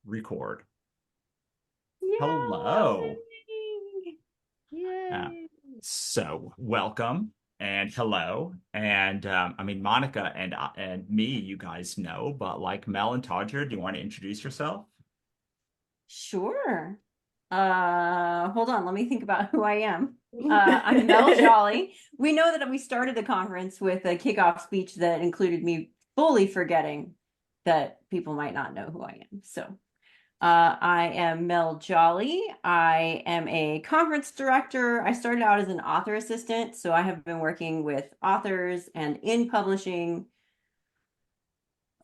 Record. Yay! Hello. Uh, Yay! so welcome and hello. And Monica and me, you guys know, but like Mel and Tawdra, do you want to introduce yourself? Sure. Hold on, let me think about who I am. I'm Mel Jolly. We know that we started the conference with a kickoff speech that included me fully forgetting that people might not know who I am. I am Mel Jolly. I am a conference director. I started out as an author assistant, so I have been working with authors and in publishing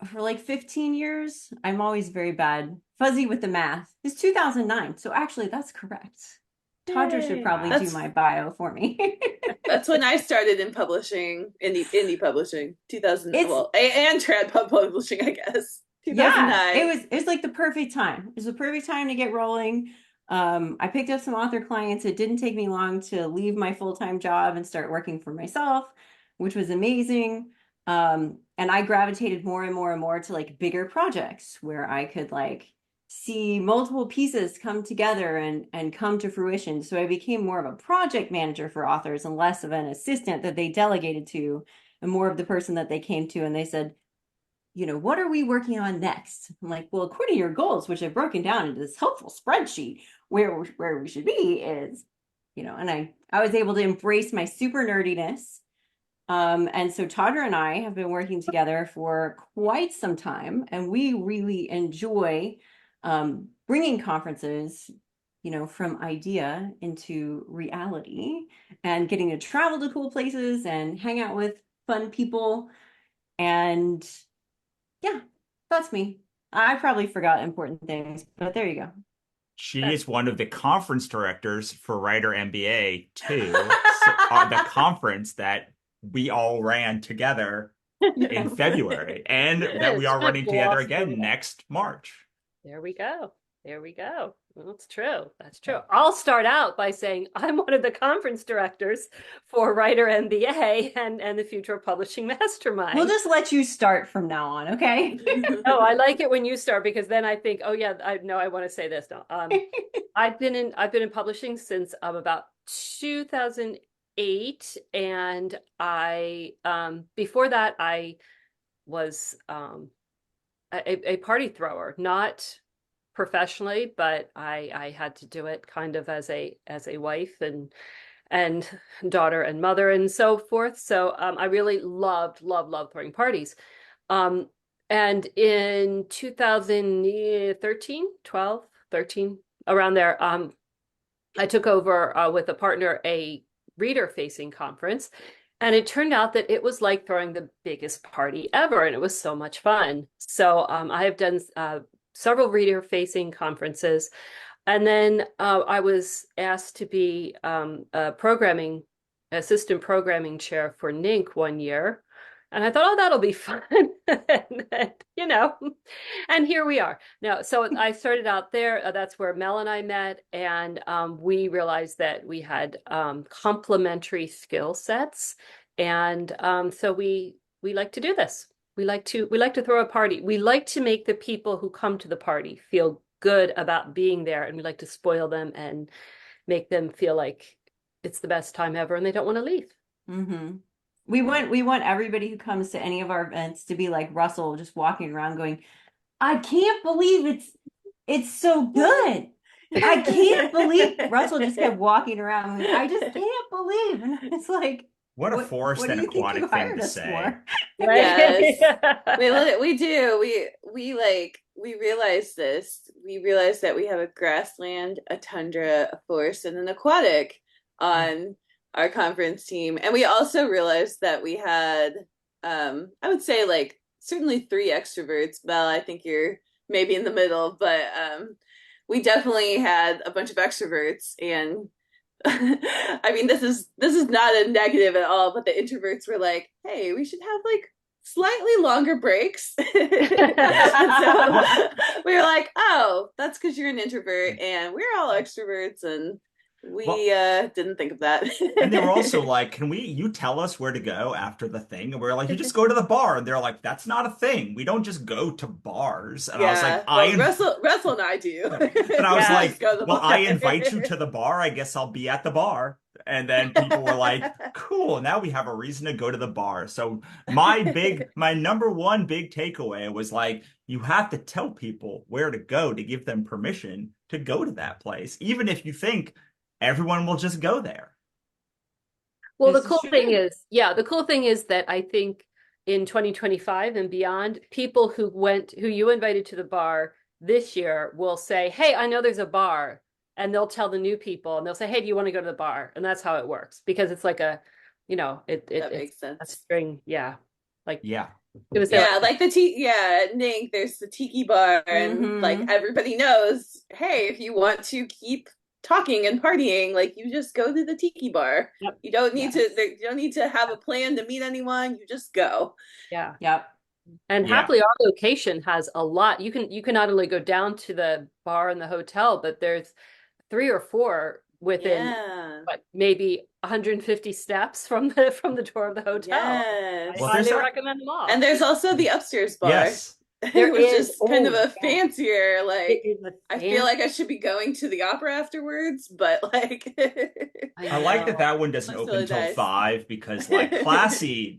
for like 15 years. I'm always very bad, fuzzy with the math. It's 2009, so actually that's correct. Tawdra should Yay. probably do That's my bio for me. that's when I started in publishing, indie publishing, 2000, It's well, and trad pub publishing, I guess. Yeah, 2009. it was like the perfect time. It was the perfect time to get rolling. I picked up some author clients. It didn't take me long to leave my full-time job and start working for myself, which was amazing. And I gravitated more and more and more to like bigger projects where I could like see multiple pieces come together and come to fruition. So I became more of a project manager for authors and less of an assistant that they delegated to, and more of the person that they came to and they said, what are we working on next? I'm like, well, according to your goals, which I've broken down into this helpful spreadsheet, where we should be is, and I was able to embrace my super nerdiness. And so Tawdra and I have been working together for quite some time, and we really enjoy bringing conferences, from idea into reality and getting to travel to cool places and hang out with fun people. And yeah, that's me. I probably forgot important things, but there you go. She is one of the conference directors for Writer MBA too. The conference that we all ran together in Yes. February, and that we Yes, are running together awesome. again next March. There we go. There we go. Well, that's true. That's true. I'll start out by saying I'm one of the conference directors for Writer MBA and the Future of Publishing We'll Mastermind. just let you start from now on, okay? Oh, I like it when you start because then I think, oh yeah, I know I want to say this now. I've been in publishing since about 2008, and I before that I was a party thrower, not professionally, but I had to do it kind of as a wife and daughter and mother and so forth. So I really loved throwing parties. Um, and in 2013, 12, 13, around there, I took over with a partner a reader facing conference. And it turned out that it was like throwing the biggest party ever, and it was so much fun. So I have done several reader facing conferences. And then I was asked to be a programming assistant programming chair for NINC one year. And I thought, oh, that'll be fun. and, you know, and here we are. No, so I started out there. That's where Mel and I met. And we realized that we had complementary skill sets. And so we like to do this. We like to throw a party. We like to make the people who come to the party feel good about being there, and we like to spoil them and make them feel like it's the best time ever and they don't want to leave. hmm we want everybody who comes to any of our events to be like Russell, just walking around going, I can't believe it's so good. I can't believe Russell just kept walking around. I just can't believe. And it's like, What a what forced do and you think you aquatic thing hired to us say. for? Right? Yes. We do. We realize this. We realize that we have a grassland, a tundra, a forest, and an aquatic on our conference team. And we also realized that we had I would say like certainly three extroverts. Belle, I think you're maybe in the middle, but we definitely had a bunch of extroverts and I mean, this is not a negative at all, but the introverts were like, "Hey, we should have like slightly longer breaks." And so we were like, "Oh, that's because you're an introvert, and we're all extroverts, and We Well, didn't think of that. and they were also like, "Can you tell us where to go after the thing?" And we are like, "You just go to the bar." And they're like, "That's not a thing. We don't just go to bars." And I was like, Yeah, well, Russell and I do. and I was We Yeah. just like, go to the "Well, I invite you bar. to the bar. I guess I'll be at the bar." And then people were like, "Cool, now we have a reason to go to the bar." So my number one big takeaway was like, you have to tell people where to go to give them permission to go to that place, even if you think everyone will just go there. Well, This is true. the cool thing is that I think in 2025 and beyond, people who you invited to the bar this year will say, "Hey, I know there's a bar." And they'll tell the new people and they'll say, "Hey, do you want to go to the bar?" And that's how it works because it's like That it's makes a sense. string. Yeah. Like Yeah. it was there. Yeah, like Nink, there's the tiki bar, and like Mm-hmm. everybody knows, hey, if you want to keep talking and partying, like you just go to the tiki bar. Yep. You don't need to Yes. you don't need to have a plan to meet anyone. You just go. Yeah. Yep. And Yeah. happily, our location has a lot. You can not only go down to the bar in the hotel, but there's three or four within Yeah. what maybe 150 steps from the door of the hotel. I Well, Yes. there's highly that. recommend them all. And there's also the upstairs bar, Yes. There which is, is kind of oh a yeah, fancier, it like is a I feel like I fancy. should be going to the opera afterwards, but like I I like that know. that one doesn't looks open really till nice. 5 because like classy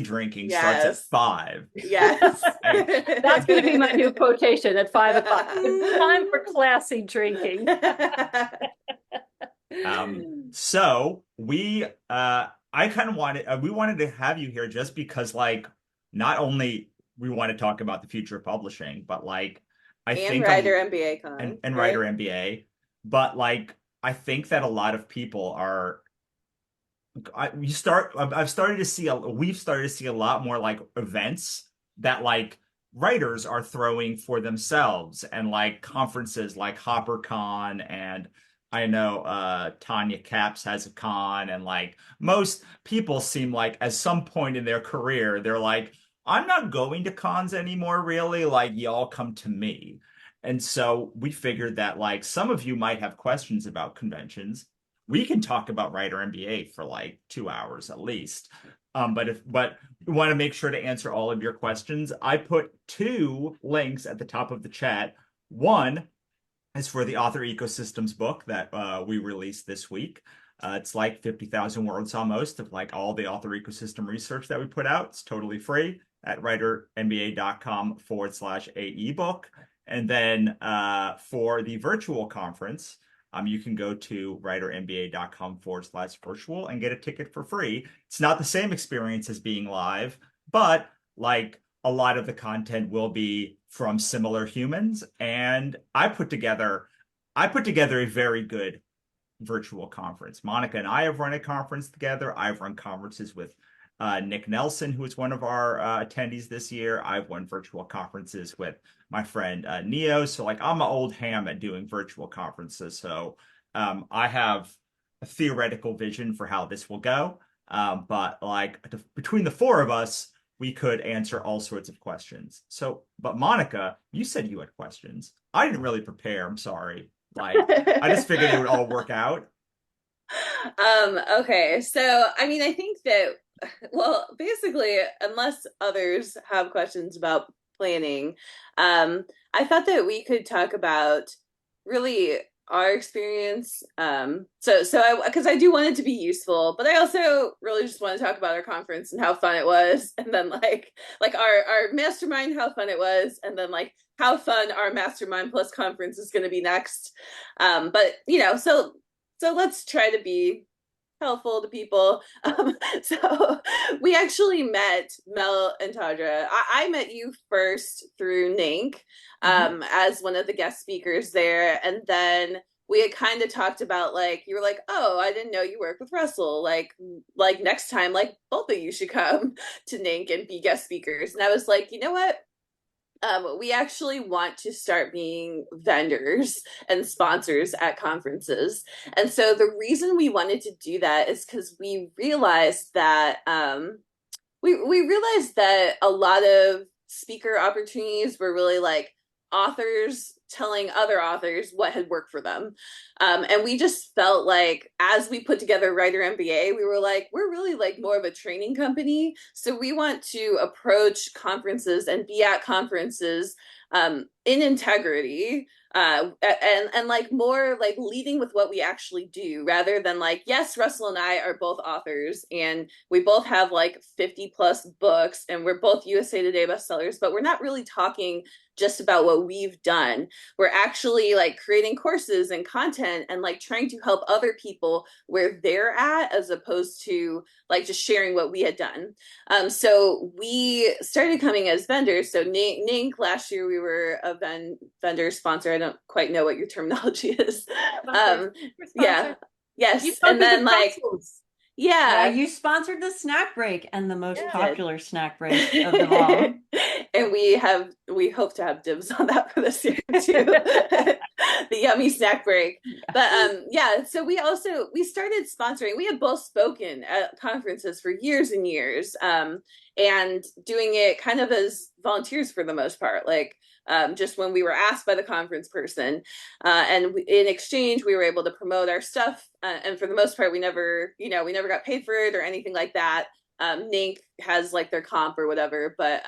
drinking starts at Yes. 5. Yes. I, That's going to be my new quotation at 5 o'clock. It's time for classy drinking. so I kind of we wanted to have you here just because like not only we want to talk about the future of publishing, but like I And think Writer MBA Con, and writer right? MBA, but like I think that a lot of people are I've started to see we've started to see a lot more like events that like writers are throwing for themselves and like conferences like HopperCon, and I know Tanya Caps has a con, and like most people seem like at some point in their career they're like, I'm not going to cons anymore really, like y'all come to me. And so we figured that like some of you might have questions about conventions. We can talk about Writer MBA for like 2 hours at least. But we want to make sure to answer all of your questions. I put two links at the top of the chat. One is for the Author Ecosystems book that we released this week. It's like 50,000 words almost of like all the author ecosystem research that we put out. It's totally free at writermba.com/AE book. And then for the virtual conference, you can go to writermba.com/virtual and get a ticket for free. It's not the same experience as being live, but like a lot of the content will be from similar humans. And I put together a very good virtual conference. Monica and I have run a conference together. I've run conferences with Nick Nelson, who is one of our attendees this year. I've run virtual conferences with my friend Neo. So like I'm an old ham at doing virtual conferences. So I have a theoretical vision for how this will go. But like between the four of us, we could answer all sorts of questions. So, but Monica, you said you had questions. I didn't really prepare. I'm sorry. Like, I just figured it would all work out. Okay, so I mean, I think that, well, basically, unless others have questions about planning, I thought that we could talk about really our experience. Because I do want it to be useful, but I also really just want to talk about our conference and how fun it was, and then like our mastermind, how fun it was, and then like how fun our mastermind plus conference is going to be next. But so let's try to be helpful to people. So we actually met Mel and Tawdra. I met you first through Nink Mm-hmm. as one of the guest speakers there. And then we had kind of talked about like, you were like, oh, I didn't know you work with Russell. Like next time, like both of you should come to Nink and be guest speakers. And I was like, you know what? We actually want to start being vendors and sponsors at conferences. And so the reason we wanted to do that is because we realized that we realized that a lot of speaker opportunities were really like authors telling other authors what had worked for them. And we just felt like as we put together Writer MBA, we were like, we're really like more of a training company. So we want to approach conferences and be at conferences in integrity, and like more like leading with what we actually do rather than like, yes, Russell and I are both authors and we both have like 50 plus books and we're both USA Today bestsellers, but we're not really talking just about what we've done. We're actually like creating courses and content and like trying to help other people where they're at, as opposed to like just sharing what we had done. So we started coming as vendors. So Nink, last year we were a vendor sponsor. I don't quite know what your terminology is. Yeah. Yes. And then like, Yeah, yeah. you sponsored the snack break and the most Yeah. popular snack break of them all. And we hope to have dibs on that for this year too. The yummy snack break. But yeah, so we started sponsoring. We had both spoken at conferences for years and years, and doing it kind of as volunteers for the most part, like just when we were asked by the conference person, and in exchange we were able to promote our stuff, and for the most part we never got paid for it or anything like that. Nink has like their comp or whatever, but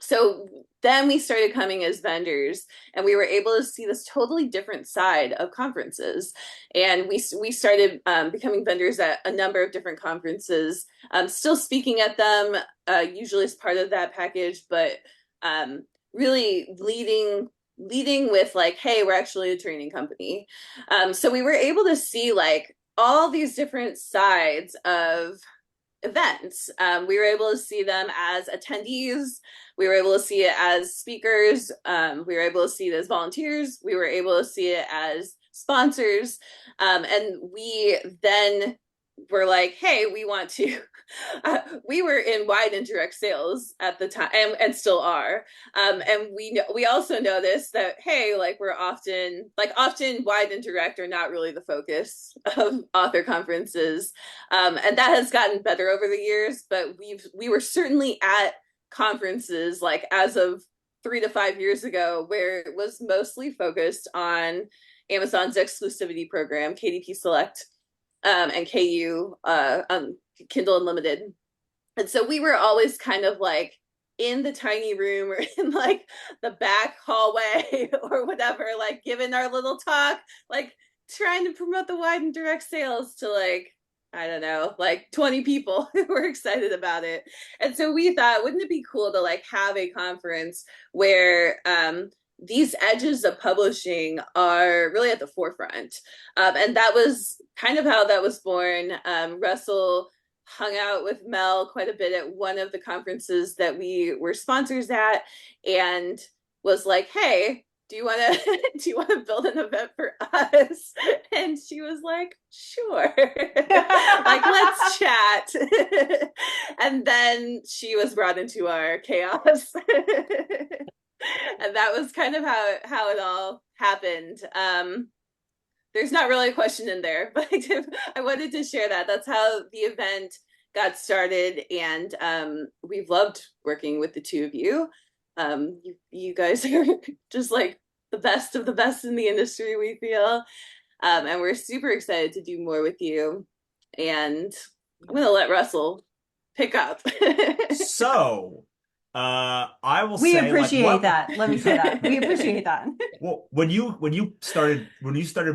so then we started coming as vendors and we were able to see this totally different side of conferences. And we started becoming vendors at a number of different conferences, still speaking at them, usually as part of that package, but really leading with like, hey, we're actually a training company. So we were able to see like all these different sides of events. We were able to see them as attendees. We were able to see it as speakers. We were able to see it as volunteers. We were able to see it as sponsors. And we then were like, hey, we want to, we were in wide and direct sales at the time, and still are. And we also noticed that, hey, like we're often wide and direct are not really the focus of author conferences. And that has gotten better over the years, but we were certainly at conferences like as of 3 to 5 years ago, where it was mostly focused on Amazon's exclusivity program, KDP Select, and KU, Kindle Unlimited. And so we were always kind of like in the tiny room or in like the back hallway or whatever, like giving our little talk, like trying to promote the wide and direct sales to like, I don't know, like 20 people who were excited about it. And so we thought, wouldn't it be cool to like have a conference where these edges of publishing are really at the forefront. And that was kind of how that was born. Russell hung out with Mel quite a bit at one of the conferences that we were sponsors at, and was like, hey, do you want to build an event for us? And she was like, sure. Like, let's chat. And then she was brought into our chaos. And that was kind of how it all happened. There's not really a question in there, but I wanted to share that. That's how the event got started, and we've loved working with the two of you. You guys are just like the best of the best in the industry, we feel. And we're super excited to do more with you. And I'm going to let Russell pick up. So, I will We say, appreciate like, that. Let me say that. We appreciate that. Well, when you started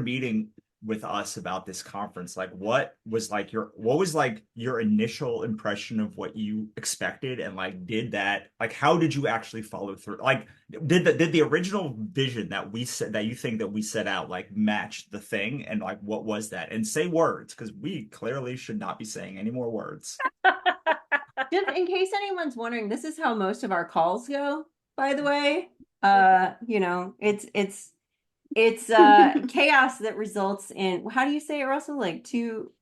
meeting with us about this conference, like what was like your initial impression of what you expected, and like how did you actually follow through? Like did the original vision that you think that we set out like match the thing, and like what was that? And say words, because we clearly should not be saying any more words. Just in case anyone's wondering, this is how most of our calls go, by the way. It's chaos that results in, how do you say it, Russell? Like two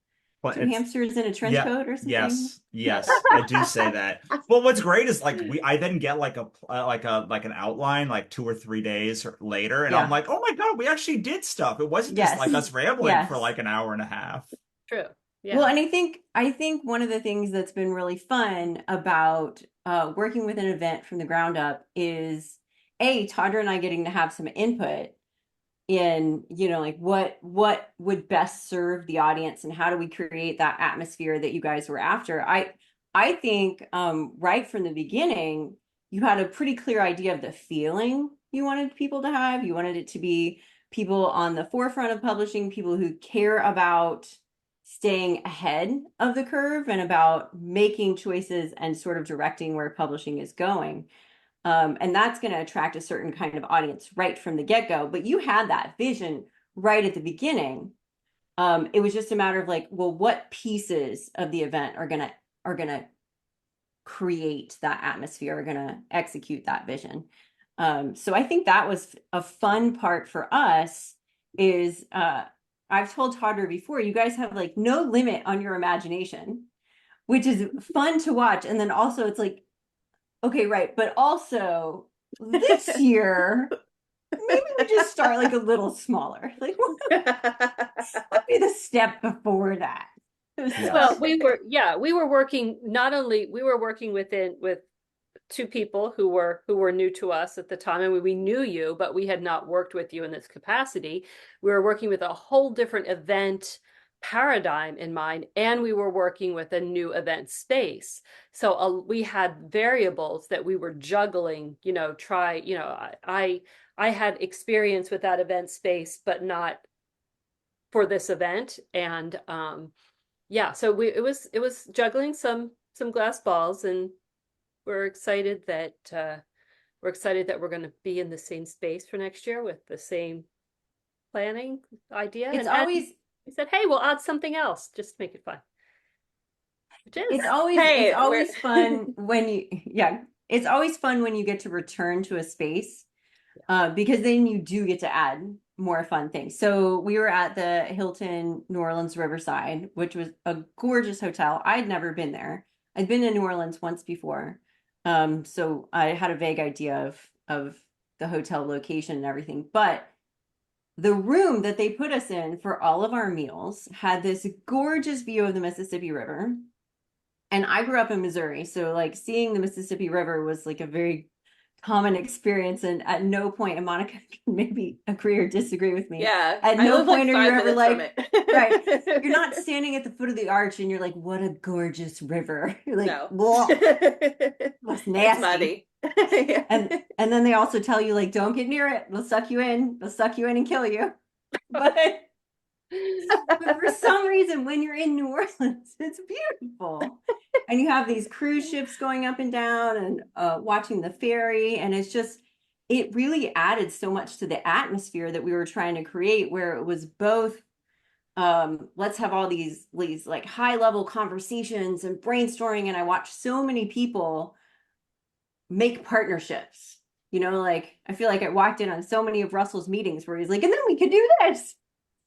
hamsters in a trench coat or something? Yes, I do say that. Well, what's great is like I then get like an outline like 2 or 3 days later, and I'm like, oh my God, we actually did stuff. It wasn't just like us rambling for like an hour and a half. True. Yeah. Well, and I think one of the things that's been really fun about working with an event from the ground up is Tawdra and I getting to have some input in, you know, like what would best serve the audience and how do we create that atmosphere that you guys were after. I think right from the beginning, you had a pretty clear idea of the feeling you wanted people to have. You wanted it to be people on the forefront of publishing, people who care about staying ahead of the curve and about making choices and sort of directing where publishing is going. And that's going to attract a certain kind of audience right from the get-go. But you had that vision right at the beginning. It was just a matter of like, well, what pieces of the event are gonna create that atmosphere, are gonna execute that vision. So I think that was a fun part for us. Is I've told Tawdra before, you guys have like no limit on your imagination, which is fun to watch. And then also it's like, okay, right. But also this year, maybe we just start like a little smaller. Like what be the step before that? Well, we were working, we were working with two people who were new to us at the time, and we knew you, but we had not worked with you in this capacity. We were working with a whole different event paradigm in mind, and we were working with a new event space. So we had variables that we were juggling, I had experience with that event space, but not for this event. And so it was juggling some glass balls, and we're excited that we're going to be in the same space for next year with the same planning idea. We said, hey, we'll add something else just to make it fun. It's always fun when it's always fun when you get to return to a space, because then you do get to add more fun things. So we were at the Hilton New Orleans Riverside, which was a gorgeous hotel. I'd never been there. I'd been to New Orleans once before. So I had a vague idea of the hotel location and everything, but the room that they put us in for all of our meals had this gorgeous view of the Mississippi River. And I grew up in Missouri, so like seeing the Mississippi River was like a very common experience. And at no point, and Monica can maybe agree or disagree with me. Yeah. At no point are you ever like, right, you're not not standing at the foot of the arch and you're like, what a gorgeous river. You're like, no. whoa, that's nasty. It's muddy. Yeah. And then they also tell you like, don't get near it. They'll suck you in and kill you. But for some reason, when you're in New Orleans, it's beautiful. And you have these cruise ships going up and down and watching the ferry. And it really added so much to the atmosphere that we were trying to create, where it was both, let's have all these like high level conversations and brainstorming. And I watched so many people make partnerships, like I feel like I walked in on so many of Russell's meetings where he's like, and then we could do this.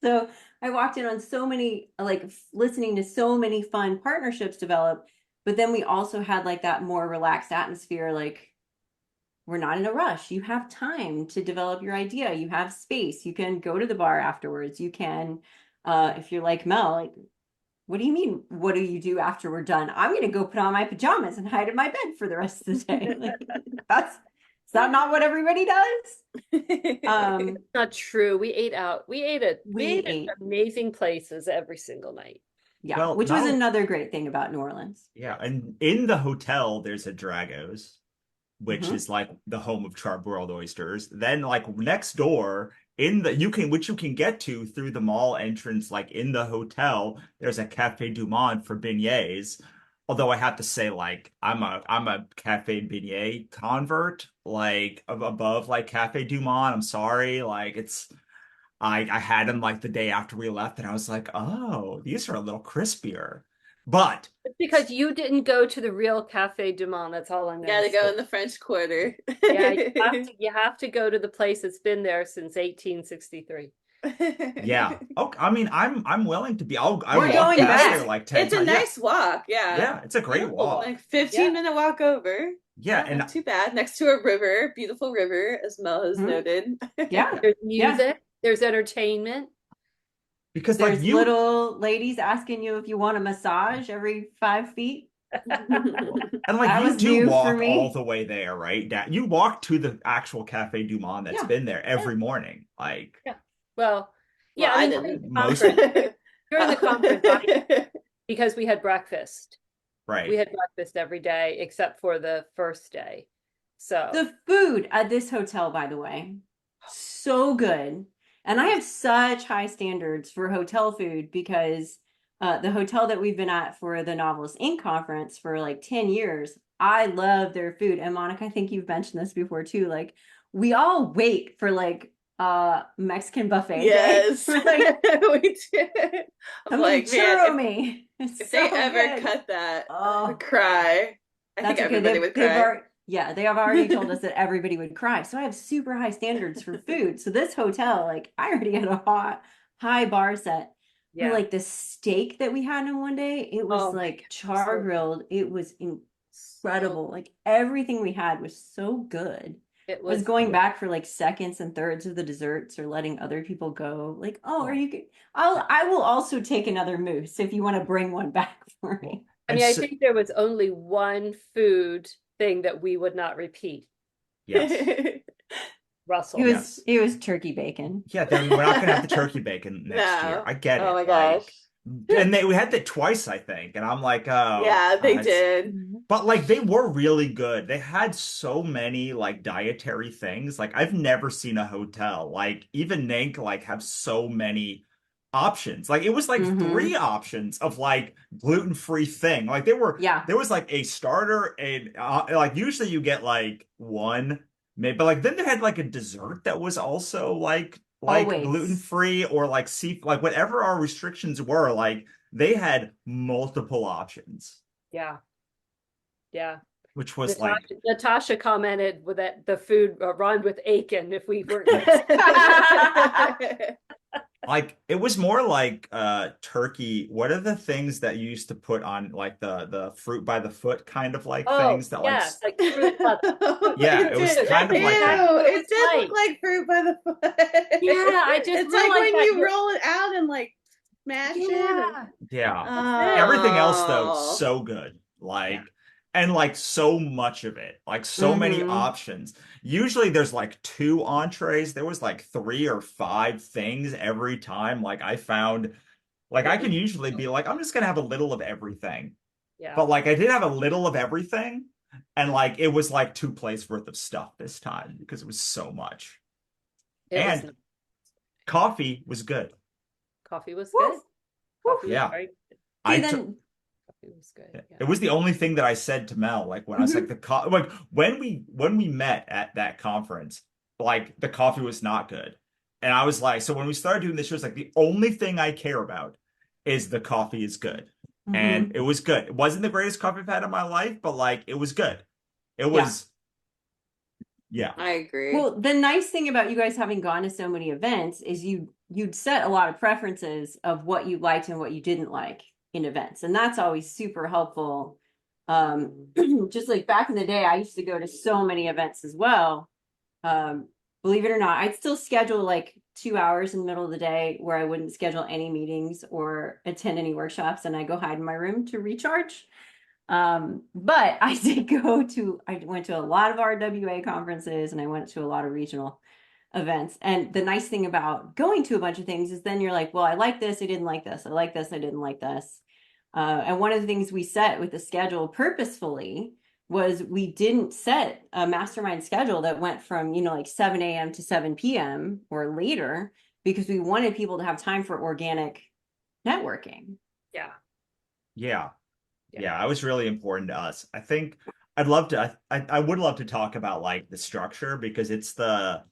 So I walked in on so many, like listening to so many fun partnerships develop, but then we also had like that more relaxed atmosphere. Like we're not in a rush. You have time to develop your idea. You have space. You can go to the bar afterwards. You can, if you're like Mel, like, what do you mean? What do you do after we're done? I'm going to go put on my pajamas and hide in my bed for the rest of the day. Like is that not what everybody does? Not true. We ate out. We ate at amazing places every single night. Yeah, Well, which was another great thing about New Orleans. Yeah, and in the hotel, there's a Drago's, which Mhm. is like the home of charbroiled oysters. Then, like next door, which you can get to through the mall entrance, like in the hotel, there's a Cafe Du Monde for beignets. Although I have to say, like, I'm a Cafe Beignet convert, like above like Cafe Du Monde. I'm sorry, like I had them like the day after we left, and I was like, oh, these are a little crispier. But It's because you didn't go to the real Cafe Du Monde. That's all I'm going Gotta to go say. in the French Quarter. Yeah, you have to go to the place that's been there since 1863. yeah, okay. I mean, I'm willing to be. I We're walk going past back. there like 10 It's a times. nice walk, yeah. Yeah, it's a great walk. Like 15-minute walk over. Yeah, Not and too bad. Next to a river, beautiful river, as Mel has Mhm. noted. Yeah. There's music, there's entertainment. because There's like you little ladies asking you if you want a massage every 5 feet. And like That you was do new for walk me. all the way there, right? You walk to the actual Cafe Du Monde that's Yeah. been there every morning. Like Yeah. Well, Well, yeah, I I mean, didn't. most, during the conference, because we had breakfast. We right. had breakfast every day except for the first day. So, The food at this hotel, by the way, so good. And I have such high standards for hotel food because the hotel that we've been at for the Novelist Inc. conference for like 10 years, I love their food. And Monica, I think you've mentioned this before too. Like we all wait for like Mexican buffet day. Yes, We're like, we did. I'm come and like, man, churro me. It's if so they ever good. cut that, I would Oh, cry. I think that's okay. everybody would They've cry. already, yeah, they have already told us that everybody would cry. So I have super high standards for food. So this hotel, like I already had a high bar set. But yeah. like the steak that we had in one day, it was Oh, like so char grilled. It was incredible. Like everything we had was so good. it I was was going back for like seconds and thirds of the desserts or letting other people go. Like, oh, are Oh, you good? I will also take another moose if you want to bring one back for well, me. I and mean, I so, think there was only one food thing that we would not repeat. yes, Russell. yes. It was turkey bacon. Yeah, then we're not gonna have the turkey bacon next year. No. I get Oh it. my Like, gosh. and we had that twice, I think, and I'm like, oh, Yeah, they it's. did. But like, they were really good. They had so many like dietary things. Like, I've never seen a hotel like even Nank like have so many options. Like, it was like Mm-hmm. three options of like gluten-free thing. Like, Yeah, there was like a starter and like usually you get like one. Maybe, but like then they had like a dessert that was also like gluten always. free or like sea like whatever our restrictions were. Like they had multiple options, Yeah. Yeah. which was like Natasha commented with that the food rhymed with Aiken if we weren't like it was more like turkey. What are the things that you used to put on like the fruit by the foot kind of like Oh, things that like yeah, like fruit yeah, It it was did. kind of That's like exactly that. Ew, what it it was did look like. like fruit by the foot. Yeah, I just It's like realized when that you you're roll it out and like smash it. And... yeah, Yeah. that's it. Everything else though, Oh. so good. Yeah. Like and like so much of it. Like so many Mm-hmm. options. Usually there's like two entrees. There was like three or five things every time. Like I found like I It can was usually be like, I'm just gonna have a little of everything. yeah. But like I did have a little of everything, and like it was like two plates worth of stuff this time because it was so much. It was And coffee was good. coffee was Woof, good. woof. Coffee was Yeah. very good. I See, took then, Coffee was good. It Yeah. was the only thing that I said to Mel, like when I was like mhm. the like when we met at that conference, like the coffee was not good. And I was like, so when we started doing this, she was like, the only thing I care about is the coffee is good. And Mhm. it was good. It wasn't the greatest coffee I've had in my life, but like it was good. It Yeah. was, yeah. I agree. Well, the nice thing about you guys having gone to so many events is you'd set a lot of preferences of what you liked and what you didn't like in events. And that's always super helpful. Just like back in the day, I used to go to so many events as well. Believe it or not, I'd still schedule like 2 hours in the middle of the day where I wouldn't schedule any meetings or attend any workshops, and I go hide in my room to recharge. But I I went to a lot of RWA conferences and I went to a lot of regional events. And the nice thing about going to a bunch of things is then you're like, well, I like this, I didn't like this, I like this, I didn't like this. And one of the things we set with the schedule purposefully was we didn't set a mastermind schedule that went from, like 7 a.m. to 7 p.m. or later because we wanted people to have time for organic networking. Yeah. Yeah. Yeah. Yeah. It was really important to us. I think I'd love to I would love to talk about like the structure because it's the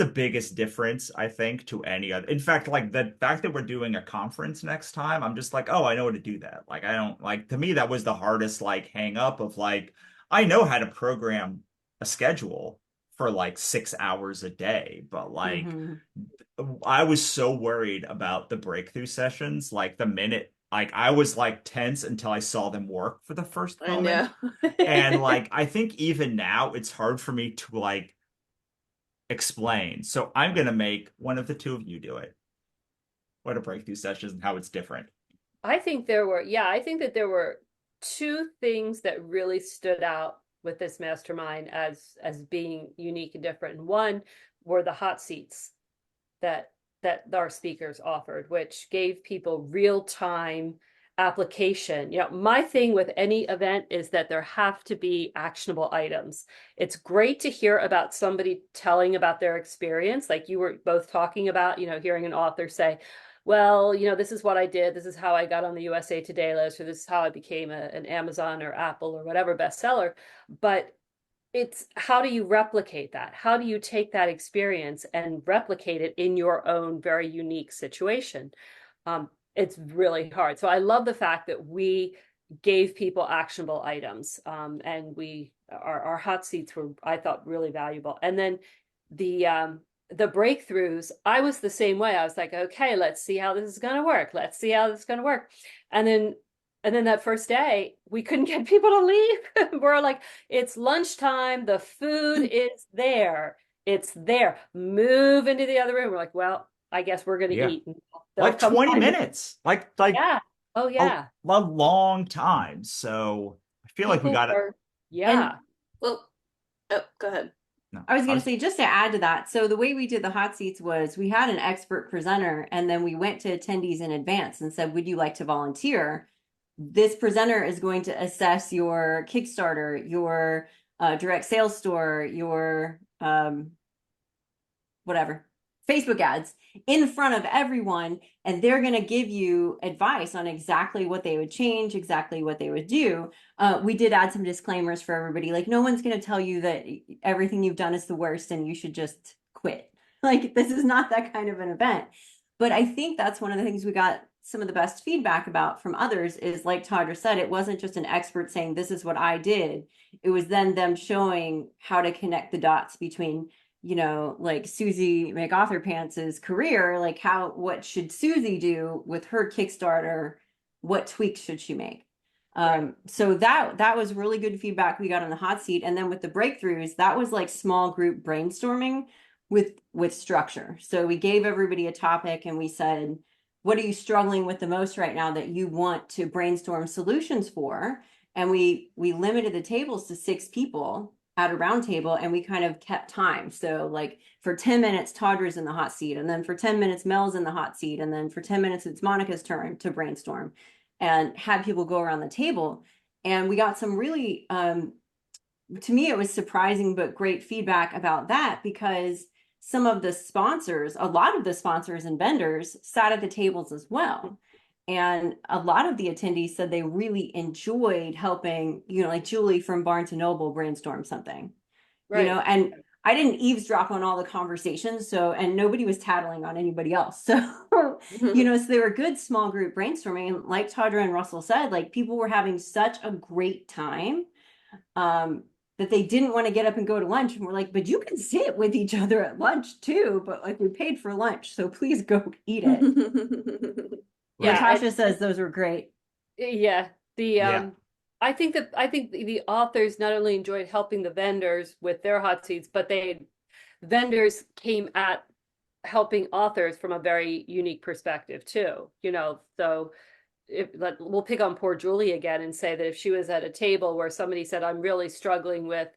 biggest difference, I think, to any other. In fact, like the fact that we're doing a conference next time, I'm just like, oh, I know how to do that. Like, I don't like to me, that was the hardest like hang up of like, I know how to program a schedule for like 6 hours a day, but like Mhm. I was so worried about the breakthrough sessions. Like the minute like I was like tense until I saw them work for the first I moment. know. And like I think even now it's hard for me to like explain. So I'm gonna make one of the two of you do it. What a breakthrough session and how it's different. I think that there were two things that really stood out with this mastermind as being unique and different. And one were the hot seats that our speakers offered, which gave people real-time application. My thing with any event is that there have to be actionable items. It's great to hear about somebody telling about their experience, like you were both talking about, hearing an author say, well, this is what I did. This is how I got on the USA Today list, or this is how I became an Amazon or Apple or whatever bestseller. But it's how do you replicate that? How do you take that experience and replicate it in your own very unique situation? It's really hard. So I love the fact that we gave people actionable items, and our hot seats were, I thought, really valuable. And then the breakthroughs, I was the same way. I was like, okay, let's see how this is going to work. Let's see how this is going to work. And then that first day, we couldn't get people to leave. We're like, it's lunchtime. The food is there. It's there. Move into the other room. We're like, well, I guess we're going to eat. Like 20 minutes. Like yeah. Oh, yeah. A long time. So I feel like we got it. Yeah. And, well, oh, go ahead. No, I was going to say, just to add to that, so the way we did the hot seats was we had an expert presenter, and then we went to attendees in advance and said, would you like to volunteer? This presenter is going to assess your Kickstarter, your direct sales store, your whatever, Facebook ads in front of everyone. And they're going to give you advice on exactly what they would change, exactly what they would do. We did add some disclaimers for everybody. Like, no one's going to tell you that everything you've done is the worst and you should just quit. Like, this is not that kind of an event. But I think that's one of the things we got some of the best feedback about from others is, like Tawdra said, it wasn't just an expert saying, this is what I did. It was then them showing how to connect the dots between, like Susie McAuthorpants's career, like what should Susie do with her Kickstarter? What tweaks should she make? So that was really good feedback we got on the hot seat. And then with the breakthroughs, that was like small group brainstorming with structure. So we gave everybody a topic and we said, what are you struggling with the most right now that you want to brainstorm solutions for? And we limited the tables to 6 people at a round table, and we kind of kept time. So like for 10 minutes, Tawdra's in the hot seat, and then for 10 minutes, Mel's in the hot seat, and then for 10 minutes, it's Monica's turn to brainstorm, and had people go around the table. And we got some really, to me, it was surprising but great feedback about that, because some of the sponsors, a lot of the sponsors and vendors sat at the tables as well. And a lot of the attendees said they really enjoyed helping, like Julie from Barnes & Noble brainstorm something, Right. And I didn't eavesdrop on all the conversations. And nobody was tattling on anybody else. So, so they were good small group brainstorming. And like Tawdra and Russell said, like people were having such a great time, that they didn't want to get up and go to lunch. And we're like, but you can sit with each other at lunch too, but like we paid for lunch, so please go eat it. Yeah, Natasha says those were great. Yeah. I think the authors not only enjoyed helping the vendors with their hot seats, but vendors came at helping authors from a very unique perspective too. So we'll pick on poor Julie again and say that if she was at a table where somebody said, I'm really struggling with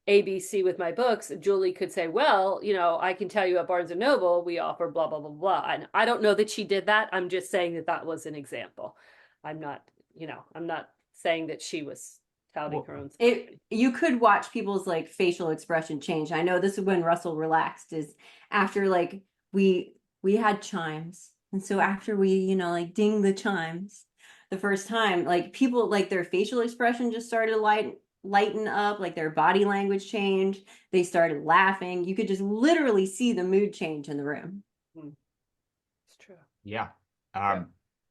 ABC with my books, Julie could say, well, I can tell you at Barnes & Noble, we offer blah, blah, blah, blah. And I don't know that she did that. I'm just saying that was an example. I'm not saying that she was touting her own stuff. You could watch people's like facial expression change. I know this is when Russell relaxed, is after like we had chimes. And so after we, like ding the chimes the first time, like people, like their facial expression just started to lighten up, like their body language changed. They started laughing. You could just literally see the mood change in the room. It's true. Yeah.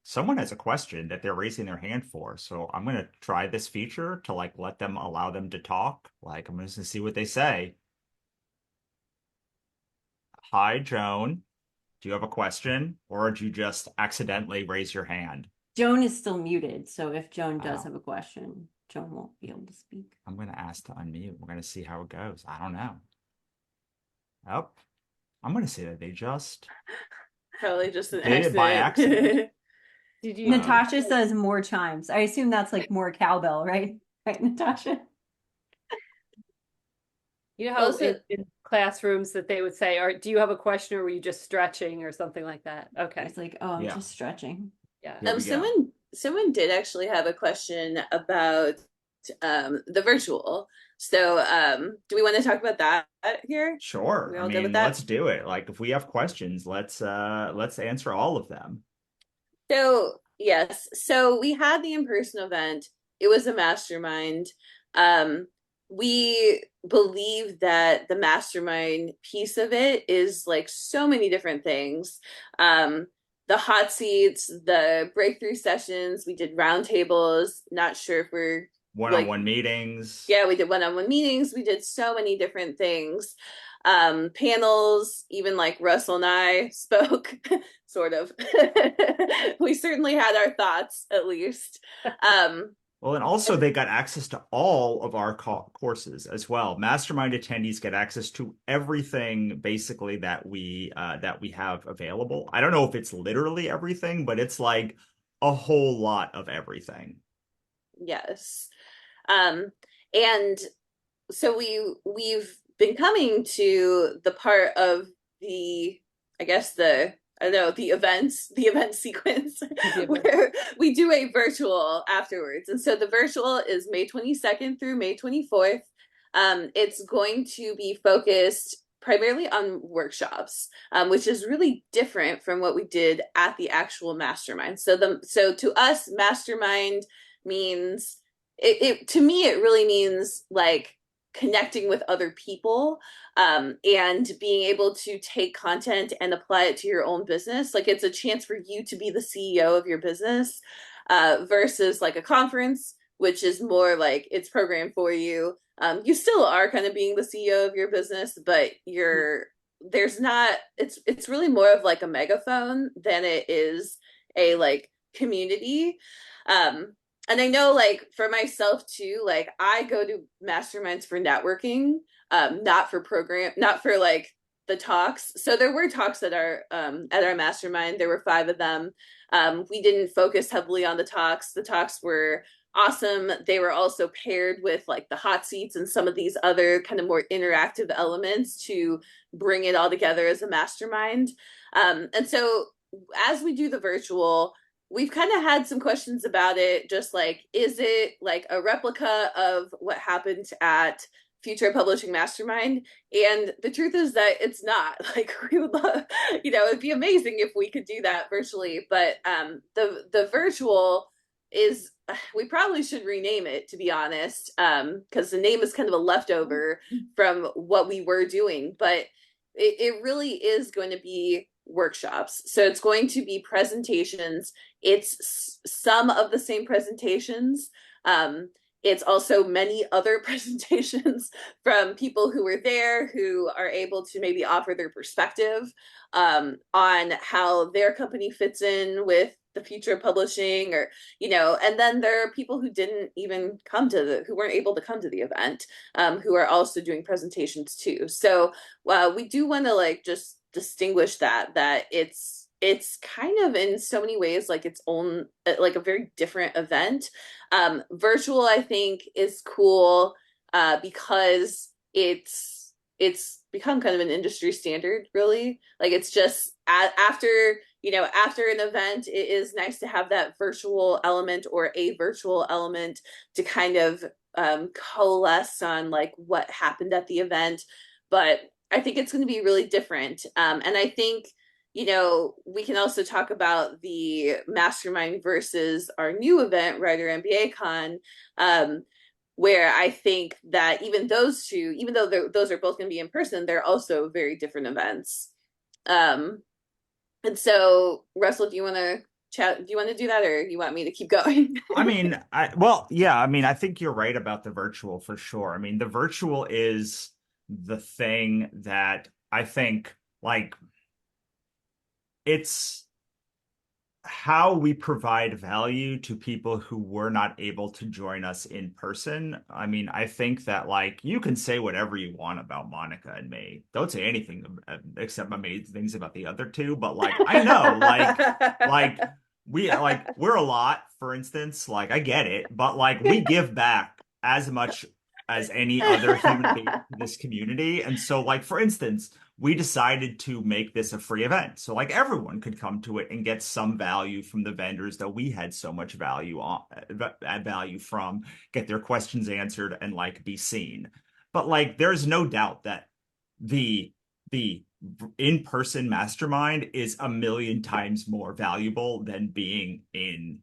Someone has a question that they're raising their hand for. So I'm going to try this feature to like allow them to talk. Like I'm just going to see what they say. Hi, Joan. Do you have a question, or did you just accidentally raise your hand? Joan is still muted. So if Joan does have a question, Joan won't be able to speak. I'm going to ask to unmute. We're going to see how it goes. I don't know. Oh, I'm going to say that they just probably just an did it by accident. Did you? Natasha says more chimes. I assume that's like more cowbell, right? Right, Natasha? You know how in classrooms that they would say, "Or do you have a question, or were you just stretching, or something like that?" Okay. It's like, oh, I'm just stretching. Yeah. Someone did actually have a question about the virtual. So do we want to talk about that here? Sure. We all good with that? Let's do it. Like if we have questions, let's answer all of them. So yes, so we had the in-person event. It was a mastermind. We believe that the mastermind piece of it is like so many different things. The hot seats, the breakthrough sessions, we did roundtables. Not sure if we're one-on-one meetings. Yeah, we did one-on-one meetings. We did so many different things. Panels, even like Russell and I spoke, sort of. We certainly had our thoughts, at least. Well, and also they got access to all of our courses as well. Mastermind attendees get access to everything basically that we have available. I don't know if it's literally everything, but it's like a whole lot of everything. Yes. And so we've been coming to the part of the, I guess the event sequence where we do a virtual afterwards. And so the virtual is May 22nd through May 24th. It's going to be focused primarily on workshops, which is really different from what we did at the actual mastermind. So to us, mastermind means to me, it really means like connecting with other people, and being able to take content and apply it to your own business. Like it's a chance for you to be the CEO of your business, versus like a conference, which is more like it's programmed for you. You still are kind of being the CEO of your business, but it's really more of like a megaphone than it is a like community. And I know like for myself too, like I go to masterminds for networking, not for like the talks. So there were talks at our mastermind. There were 5 of them. We didn't focus heavily on the talks. The talks were awesome. They were also paired with like the hot seats and some of these other kind of more interactive elements to bring it all together as a mastermind. And so as we do the virtual, we've kind of had some questions about it, just like, is it like a replica of what happened at Future of Publishing Mastermind? And the truth is that it's not. Like we would love, it'd be amazing if we could do that virtually, but the virtual is, we probably should rename it, to be honest, because the name is kind of a leftover from what we were doing, but it really is going to be workshops. So it's going to be presentations. It's some of the same presentations. It's also many other presentations from people who were there who are able to maybe offer their perspective on how their company fits in with the future of publishing, or and then there are people who didn't even who weren't able to come to the event, who are also doing presentations too. So we do want to like just distinguish that it's kind of in so many ways like its own, like a very different event. Virtual, I think, is cool because it's become kind of an industry standard, really. Like it's just after an event, it is nice to have that virtual element or a virtual element to kind of coalesce on like what happened at the event. But I think it's going to be really different. And I think, we can also talk about the mastermind versus our new event, Writer MBA Con, where I think that even those two, even though those are both going to be in person, they're also very different events. And so, Russell, do you want to chat? Do you want to do that, or you want me to keep going? I think you're right about the virtual for sure. I mean, the virtual is the thing that I think, like, it's how we provide value to people who were not able to join us in person. I mean, I think that like you can say whatever you want about Monica and me. Don't say anything except amazing things about the other two. But like I know, like we're a lot, for instance, like I get it, but like we give back as much as any other human being in this community. And so like for instance, we decided to make this a free event. So like everyone could come to it and get some value from the vendors that we had so much value on add value from, get their questions answered and like be seen. But like there's no doubt that the in-person mastermind is a million times more valuable than being in.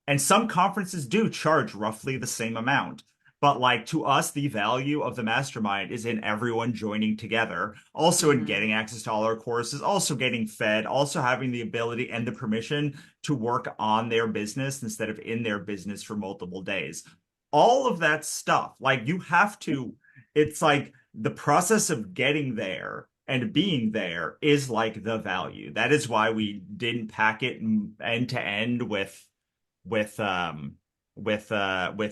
And some conferences do charge roughly the same amount. But like to us, the value of the mastermind is in everyone joining together, also in getting access to all our courses, also getting fed, also having the ability and the permission to work on their business instead of in their business for multiple days. All of that stuff, like you have to, it's like the process of getting there and being there is like the value. That is why we didn't pack it end to end with with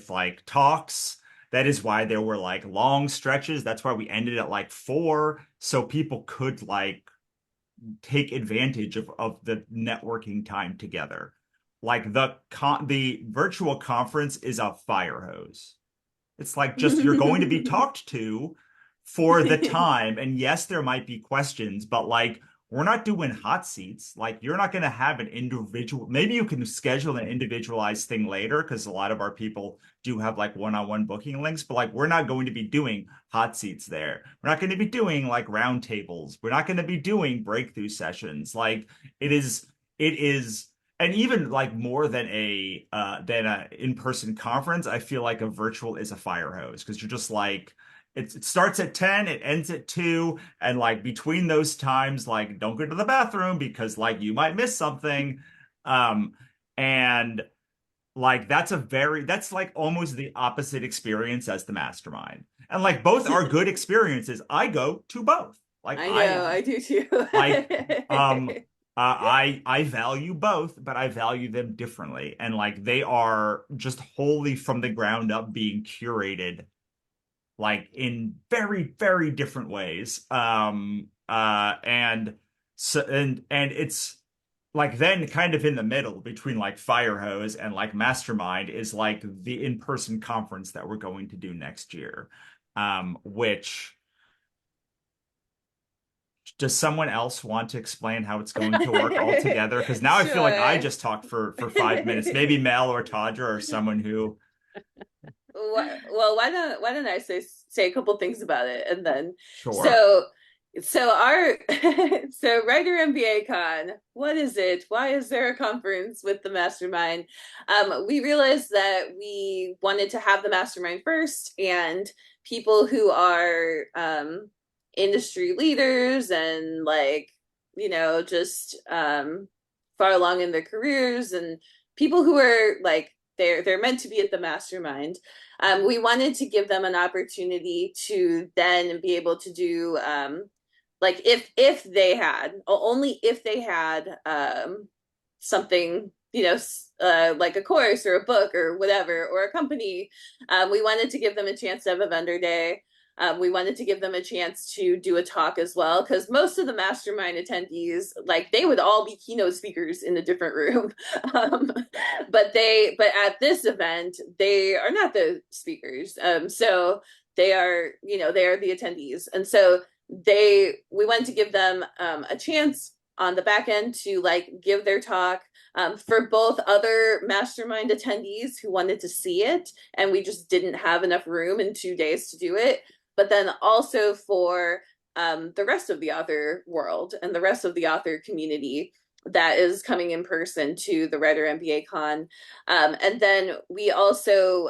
like talks. That is why there were like long stretches. That's why we ended at like 4, so people could like take advantage of the networking time together. Like the virtual conference is a fire hose. It's like just you're going to be talked to for the time. And yes, there might be questions, but like we're not doing hot seats. Like you're not going to have an individual. Maybe you can schedule an individualized thing later because a lot of our people do have like one-on-one booking links, but like we're not going to be doing hot seats there. We're not going to be doing like round tables. We're not going to be doing breakthrough sessions. Like it is and even like more than a in-person conference, I feel like a virtual is a fire hose because you're just like it starts at 10, it ends at 2, and like between those times, like don't go to the bathroom because like you might miss something. And like that's like almost the opposite experience as the mastermind. And like both are good experiences. I go to both. Like I know, I do too. like I value both, but I value them differently. And like they are just wholly from the ground up being curated like in very, very different ways. And so and it's like then kind of in the middle between like Firehose and like Mastermind is like the in-person conference that we're going to do next year. Which does someone else want to explain how it's going to work all together? Because now I feel like I Sure. just talked for 5 minutes. Maybe Mel or Tawdra or someone who Well, why don't I say a couple things about it and then sure. so our so Writer MBA Con, what is it? Why is there a conference with the mastermind? We realized that we wanted to have the mastermind first, and people who are industry leaders and like just far along in their careers and people who are like they're meant to be at the mastermind. We wanted to give them an opportunity to then be able to do like if they had only if they had something like a course or a book or whatever or a company. We wanted to give them a chance to have a vendor day. We wanted to give them a chance to do a talk as well, because most of the mastermind attendees, like they would all be keynote speakers in a different room. um, but at this event, they are not the speakers. So they are the attendees. And so we wanted to give them a chance on the back end to like give their talk. For both other mastermind attendees who wanted to see it, and we just didn't have enough room in 2 days to do it, but then also for the rest of the author world and the rest of the author community that is coming in person to the Writer MBA Con. And then we also,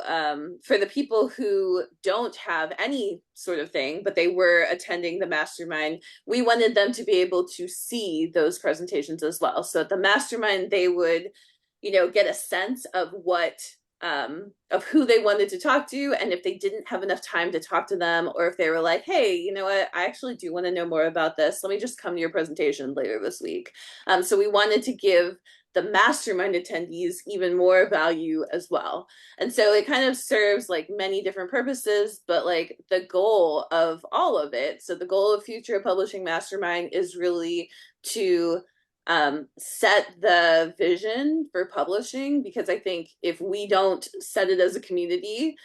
for the people who don't have any sort of thing, but they were attending the mastermind, we wanted them to be able to see those presentations as well. So at the mastermind, they would, get a sense of of who they wanted to talk to, and if they didn't have enough time to talk to them, or if they were like, hey, you know what, I actually do want to know more about this, let me just come to your presentation later this week. So we wanted to give the mastermind attendees even more value as well. And so it kind of serves like many different purposes, but like the goal of all of it, so the goal of Future of Publishing Mastermind is really to set the vision for publishing, because I think if we don't set it as a community,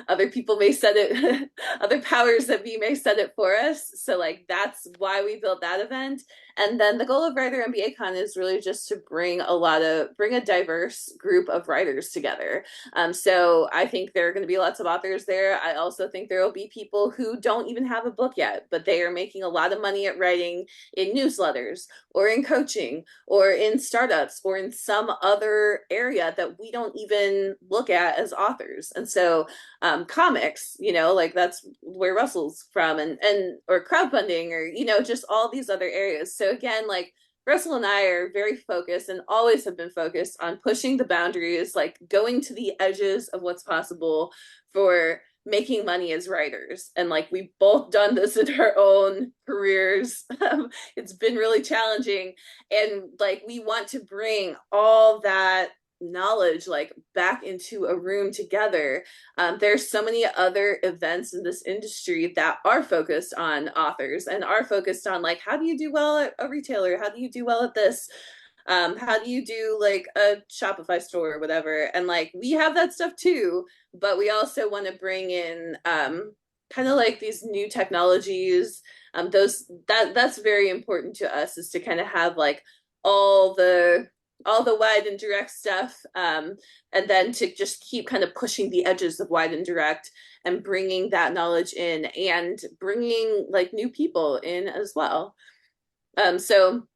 other people may set it, other powers that be may set it for us. So like that's why we built that event. And then the goal of Writer MBA Con is really just to bring a diverse group of writers together. So I think there are going to be lots of authors there. I also think there will be people who don't even have a book yet, but they are making a lot of money at writing in newsletters or in coaching or in startups or in some other area that we don't even look at as authors. And so comics, like that's where Russell's from, and or crowdfunding, or just all these other areas. So again, like Russell and I are very focused and always have been focused on pushing the boundaries, like going to the edges of what's possible for making money as writers. And like we've both done this in our own careers. It's been really challenging. And like we want to bring all that knowledge like back into a room together. There's so many other events in this industry that are focused on authors and are focused on like, how do you do well at a retailer? How do you do well at this? How do you do like a Shopify store or whatever? And like we have that stuff too, but we also want to bring in kind of like these new technologies. That's very important to us, is to kind of have like all the wide and direct stuff, and then to just keep kind of pushing the edges of wide and direct and bringing that knowledge in and bringing like new people in as well. So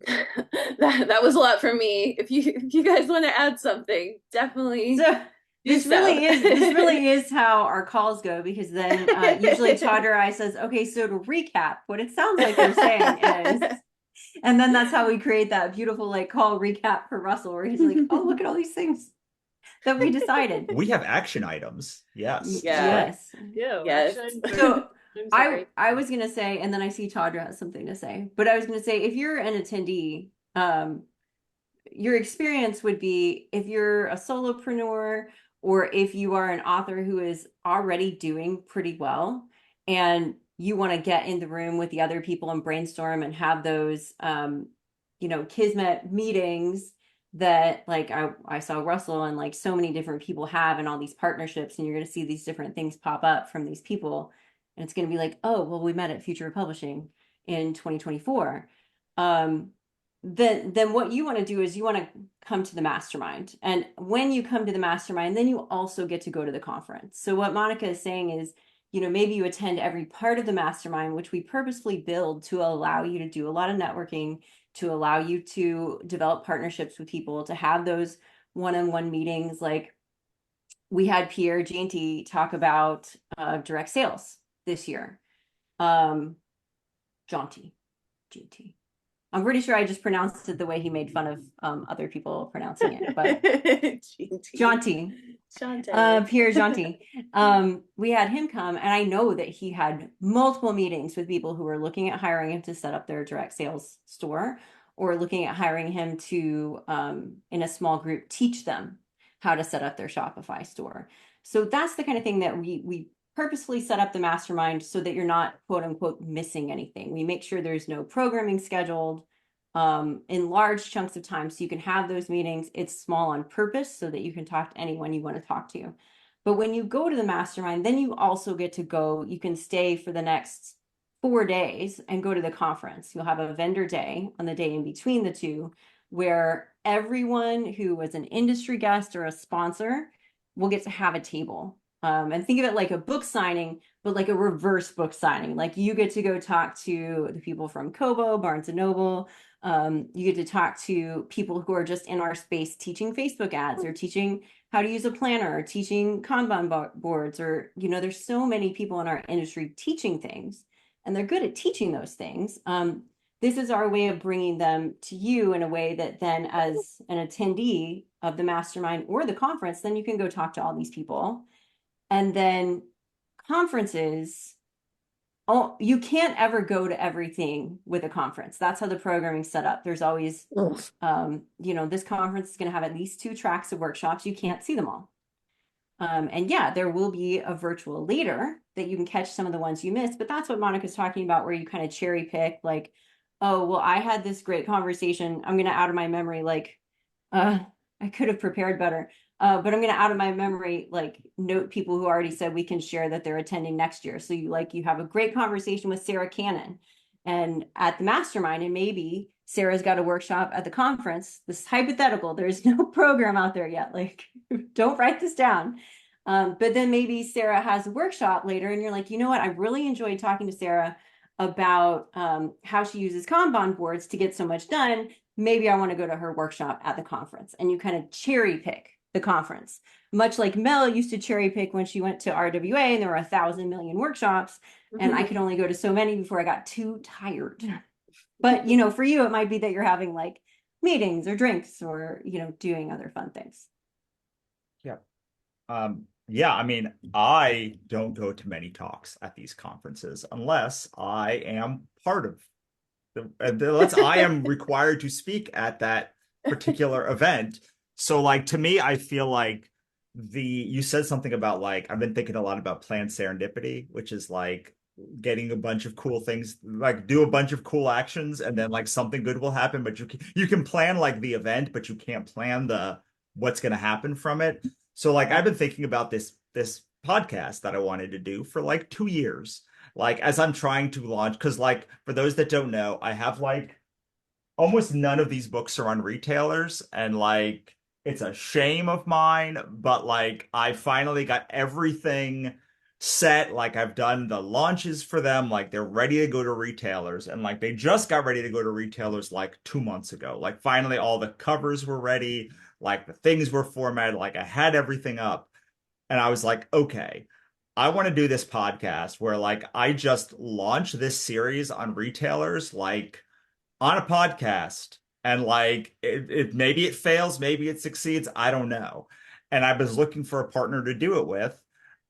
that was a lot for me. If you guys want to add something, definitely. So this really is how our calls go, because then usually Tawdra says, okay, so to recap, what it sounds like you're saying is, and then that's how we create that beautiful like call recap for Russell, where he's like, oh, look at all these things that we decided. We have action items. Yes. Yes. Yes. So I was going to say, and then I see Tawdra has something to say, but I was going to say, if you're an attendee, your experience would be, if you're a solopreneur or if you are an author who is already doing pretty well and you want to get in the room with the other people and brainstorm and have those, Kismet meetings that like I saw Russell and like so many different people have, and all these partnerships, and you're going to see these different things pop up from these people. And it's going to be like, oh, well, we met at Future of Publishing in 2024. Then what you want to do is you want to come to the mastermind. And when you come to the mastermind, then you also get to go to the conference. So what Monica is saying is, maybe you attend every part of the mastermind, which we purposefully build to allow you to do a lot of networking, to allow you to develop partnerships with people, to have those one-on-one meetings. Like we had Pierre Gianti talk about direct sales this year. Jaunty. I'm pretty sure I just pronounced it the way he made fun of other people pronouncing it, but Jaunty. Pierre Jaunty. We had him come, and I know that he had multiple meetings with people who were looking at hiring him to set up their direct sales store, or looking at hiring him to, in a small group, teach them how to set up their Shopify store. So that's the kind of thing that we purposefully set up the mastermind, so that you're not quote unquote missing anything. We make sure there's no programming scheduled in large chunks of time, so you can have those meetings. It's small on purpose so that you can talk to anyone you want to talk to. But when you go to the mastermind, then you also get to go, you can stay for the next 4 days and go to the conference. You'll have a vendor day on the day in between the two, where everyone who was an industry guest or a sponsor will get to have a table. And think of it like a book signing, but like a reverse book signing. Like you get to go talk to the people from Kobo, Barnes and Noble. You get to talk to people who are just in our space teaching Facebook ads, or teaching how to use a planner, or teaching Kanban boards, or, there's so many people in our industry teaching things, and they're good at teaching those things. This is our way of bringing them to you in a way that then, as an attendee of the mastermind or the conference, then you can go talk to all these people. And then conferences, you can't ever go to everything with a conference. That's how the programming's set up. There's always, this conference is going to have at least 2 tracks of workshops. You can't see them all. And yeah, there will be a virtual later that you can catch some of the ones you missed, but that's what Monica's talking about, where you kind of cherry pick, like, Oh, well, I had this great conversation. I'm gonna out of my memory, like, I could have prepared better. But I'm gonna out of my memory, like, note people who already said we can share that they're attending next year. So you have a great conversation with Sarah Cannon and at the mastermind, and maybe Sarah's got a workshop at the conference. This is hypothetical. There's no program out there yet. Like, don't write this down. But then maybe Sarah has a workshop later, and you're like, you know what? I really enjoyed talking to Sarah about how she uses Kanban boards to get so much done. Maybe I want to go to her workshop at the conference. And you kind of cherry pick the conference, much like Mel used to cherry pick when she went to RWA and there were 1,000,000,000 workshops. And I could only go to so many before I got too tired. But, for you, it might be that you're having like meetings or drinks or, doing other fun things. Yeah. Yeah, I mean, I don't go to many talks at these conferences unless I am part of unless I am required to speak at that particular event. So like to me, I feel like you said something about like I've been thinking a lot about planned serendipity, which is like getting a bunch of cool things, like do a bunch of cool actions and then like something good will happen, but you can plan like the event, but you can't plan the what's going to happen from it. So like I've been thinking about this podcast that I wanted to do for like 2 years. Like as I'm trying to launch, because like for those that don't know, I have like almost none of these books are on retailers, and like it's a shame of mine, but like I finally got everything set. Like I've done the launches for them, like they're ready to go to retailers, and like they just got ready to go to retailers like 2 months ago. Like finally all the covers were ready, like the things were formatted, like I had everything up. And I was like, okay, I want to do this podcast where like I just launch this series on retailers like on a podcast, and like it maybe it fails, maybe it succeeds, I don't know. And I was looking for a partner to do it with.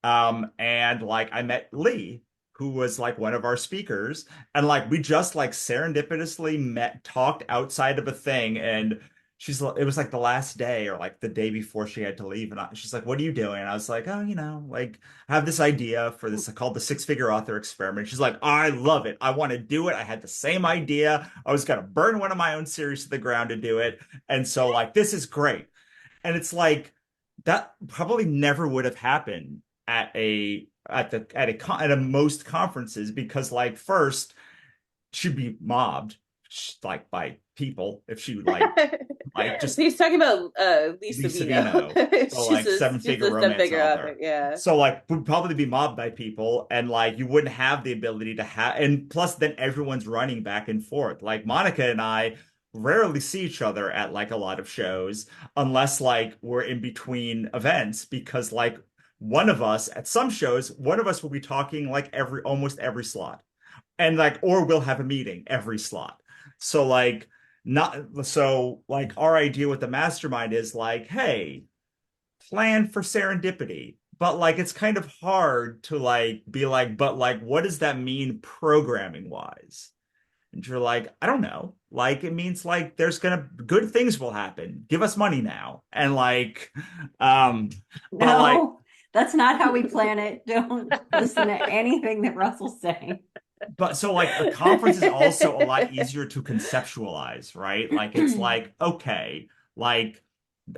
And like I met Lee, who was like one of our speakers, and like we just like serendipitously met, talked outside of a thing, and it was like the last day or like the day before she had to leave, and she's like, "What are you doing?" And I was like, "Oh, like I have this idea for this called the six-figure author experiment." She's like, "I love it. I want to do it. I had the same idea. I was gonna burn one of my own series to the ground to do it, and so like this is great." And it's like that probably never would have happened at a most conferences, because like first she'd be mobbed like by people if she like just He's talking about Lisa Lisa Vino. Vino. So like she's seven-figure a romance seven-figure author. author. Yeah. So like would probably be mobbed by people, and like you wouldn't have the ability to have, and plus then everyone's running back and forth. Like Monica and I rarely see each other at like a lot of shows unless like we're in between events, because like one of us at some shows, one of us will be talking like almost every slot. And like or we'll have a meeting every slot. So like not so like our idea with the mastermind is like, hey, plan for serendipity. But like it's kind of hard to like be like, but like what does that mean programming wise? And you're like, I don't know. Like it means like there's gonna good things will happen. Give us money now. And like but like No, that's not how we plan it. Don't listen to anything that Russell's saying. but so like a conference is also a lot easier to conceptualize, right? Like it's like, okay, like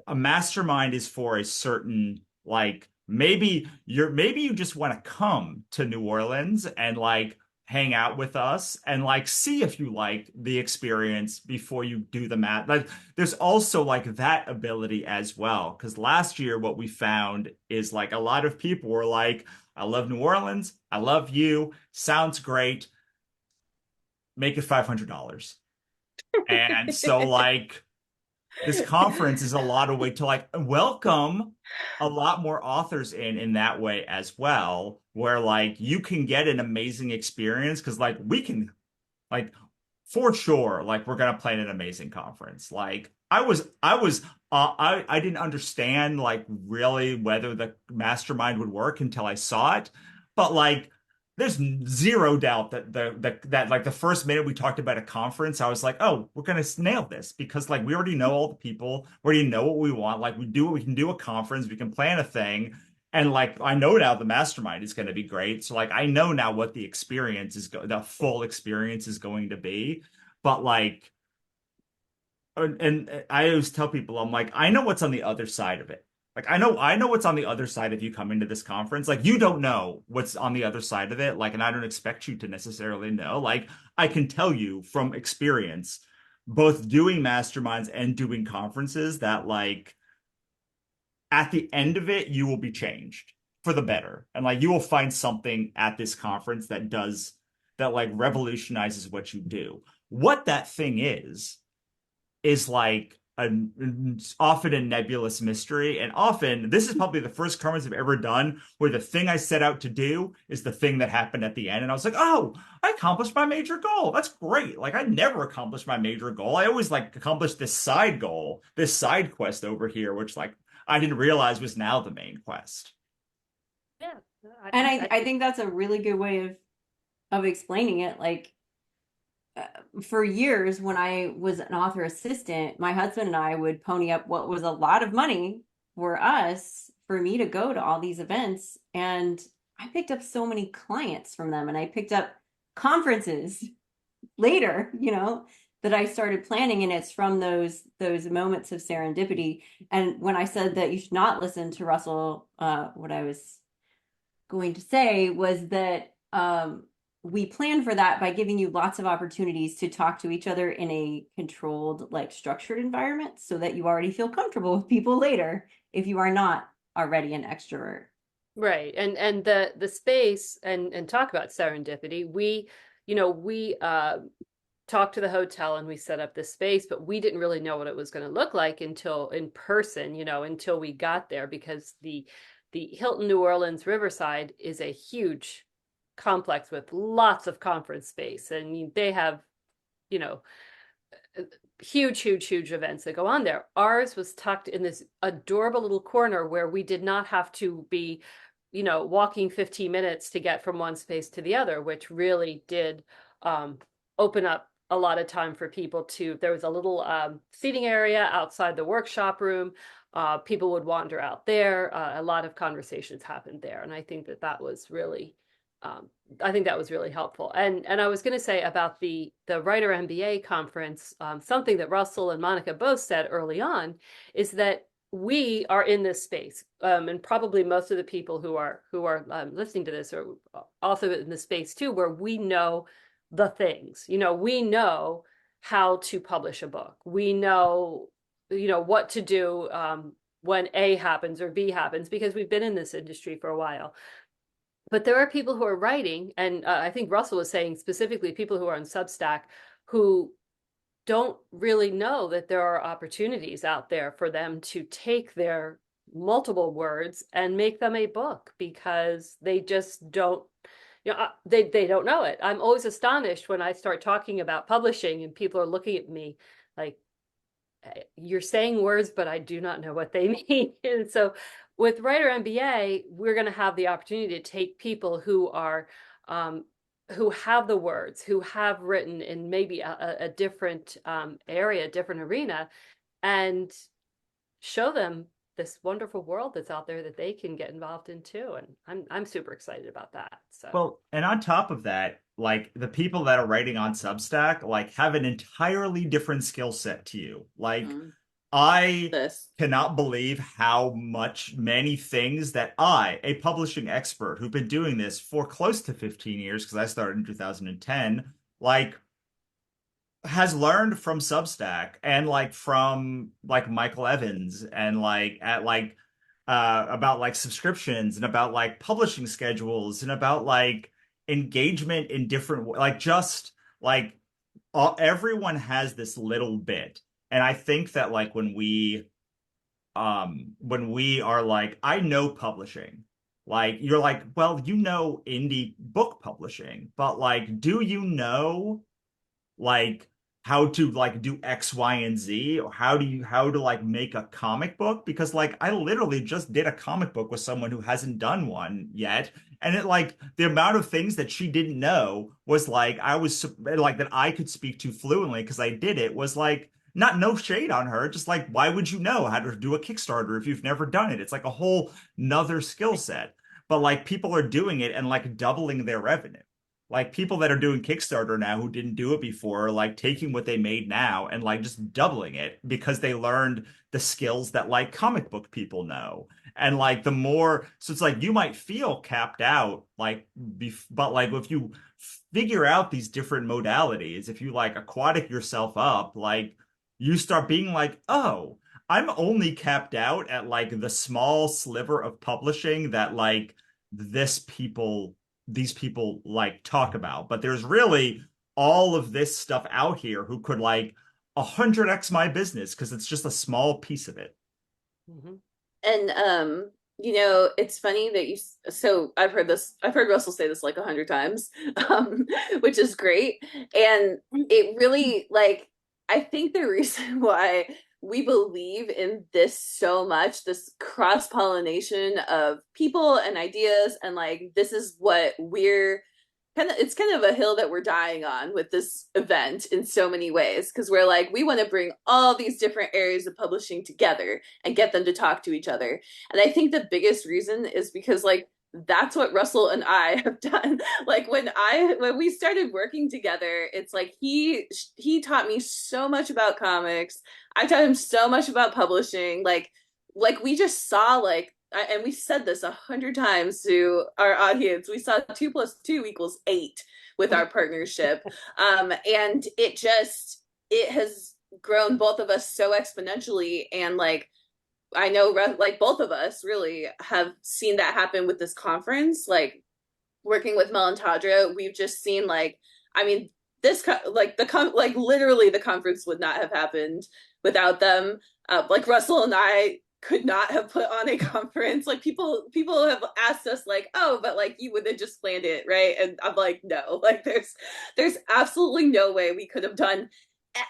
a mastermind is for a certain like maybe you just want to come to New Orleans and like hang out with us and like see if you like the experience before you do the math. Like there's also like that ability as well. Because last year what we found is like a lot of people were like, I love New Orleans, I love you, sounds great, make it $500. And so like this conference is a lot of way to like welcome a lot more authors in that way as well, where like you can get an amazing experience, because like we can like for sure like we're gonna plan an amazing conference. Like I didn't understand like really whether the mastermind would work until I saw it, but like there's zero doubt that like the first minute we talked about a conference, I was like, oh, we're gonna nail this, because like we already know all the people, we already know what we want. Like we can do a conference, we can plan a thing, and like I know now the mastermind is going to be great. So like I know now what the full experience is going to be. but like, and I always tell people, I'm like, I know what's on the other side of it. Like I know what's on the other side of you coming to this conference. Like you don't know what's on the other side of it. Like, and I don't expect you to necessarily know. Like I can tell you from experience, both doing masterminds and doing conferences, that like at the end of it, you will be changed for the better. And like you will find something at this conference that does that like revolutionizes what you do. What that thing is like often a nebulous mystery. And often, this is probably the first conference I've ever done where the thing I set out to do is the thing that happened at the end. And I was like, oh, I accomplished my major goal. That's great. Like I never accomplished my major goal. I always like accomplished this side goal, this side quest over here, which like I didn't realize was now the main quest. Yeah. And I think that's a really good way of explaining it. Like for years when I was an author assistant, my husband and I would pony up what was a lot of money for us for me to go to all these events. And I picked up so many clients from them, and I picked up conferences later, that I started planning. And it's from those moments of serendipity. And when I said that you should not listen to Russell, what I was going to say was that we plan for that by giving you lots of opportunities to talk to each other in a controlled, like structured environment, so that you already feel comfortable with people later if you are not already an extrovert. Right. And the space, and talk about serendipity. We talked to the hotel and we set up this space, but we didn't really know what it was going to look like until in person, until we got there, because the Hilton New Orleans Riverside is a huge complex with lots of conference space, and they have huge events that go on there. Ours was tucked in this adorable little corner where we did not have to be walking 15 minutes to get from one space to the other, which really did open up a lot of time for people there was a little seating area outside the workshop room. People would wander out there. A lot of conversations happened there. And I think that was really helpful. And I was going to say about the Writer MBA conference, something that Russell and Monica both said early on is that we are in this space, and probably most of the people who are listening to this are also in the space too, where we know the things. We know how to publish a book. We know what to do when A happens or B happens, because we've been in this industry for a while. But there are people who are writing, and I think Russell was saying specifically people who are on Substack who don't really know that there are opportunities out there for them to take their multiple words and make them a book, because they just don't, they don't know it. I'm always astonished when I start talking about publishing and people are looking at me like, you're saying words, but I do not know what they mean. And so with Writer MBA, we're going to have the opportunity to take people who are who have the words, who have written in maybe a different area, different arena, and show them this wonderful world that's out there that they can get involved in too. And I'm super excited about that. So Well, and on top of that, like the people that are writing on Substack, like have an entirely different skill set to you. Like I cannot believe how many things that a publishing expert who've been doing this for close to 15 years, because I started in 2010, like has learned from Substack and like from like Michael Evans and like at like about like subscriptions and about like publishing schedules and about like engagement in different like just like everyone has this little bit. And I think that like when we are like, I know publishing, like you're like, well, indie book publishing, but like do you know like how to like do X, Y, and Z, or how to like make a comic book? Because like I literally just did a comic book with someone who hasn't done one yet, and it like the amount of things that she didn't know was like I was like that I could speak to fluently because I did it, was like not no shade on her, just like why would you know how to do a Kickstarter if you've never done it? It's like a whole nother skill set. But like people are doing it and like doubling their revenue. like people that are doing Kickstarter now who didn't do it before, like taking what they made now and like just doubling it because they learned the skills that like comic book people know. And like the more, so it's like you might feel capped out, like, but like if you figure out these different modalities, if you like aquatic yourself up, like you start being like, oh, I'm only capped out at like the small sliver of publishing that like this people these people like talk about. But there's really all of this stuff out here who could like 100x my business because it's just a small piece of it. Mhm. And it's funny that so I've heard Russell say this like 100 times, which is great. And it really like I think the reason why we believe in this so much, this cross-pollination of people and ideas, and like this is what we're it's kind of a hill that we're dying on with this event in so many ways, because we're like, we want to bring all these different areas of publishing together and get them to talk to each other. And I think the biggest reason is because like that's what Russell and I have done. Like when we started working together, it's like he taught me so much about comics. I taught him so much about publishing. Like we just saw and we said this 100 times to our audience. We saw 2+2=8 with our partnership, and it has grown both of us so exponentially. And like I know, like both of us really have seen that happen with this conference. Like working with Mel and Tawdra, we've just seen like, I mean, literally the conference would not have happened without them. Like Russell and I could not have put on a conference. Like people have asked us like, oh, but like you would have just planned it, right? And I'm like, no, like there's absolutely no way we could have done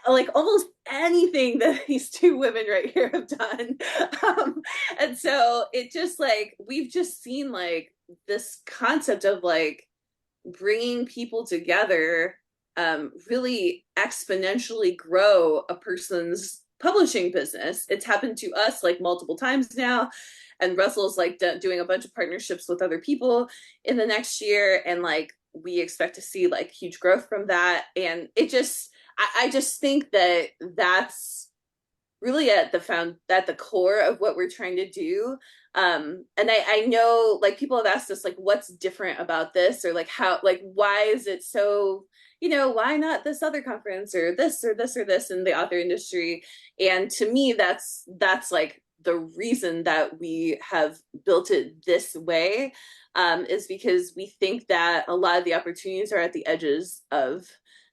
like almost anything that these two women right here have done. And so it just like we've just seen like this concept of like bringing people together really exponentially grow a person's publishing business. It's happened to us like multiple times now, and Russell's like doing a bunch of partnerships with other people in the next year, and like we expect to see like huge growth from that. And it just I just think that that's really at the core of what we're trying to do. And I know like people have asked us like what's different about this, or like how, like why is it so, why not this other conference or this or this or this in the author industry? And to me that's like the reason that we have built it this way, is because we think that a lot of the opportunities are at the edges of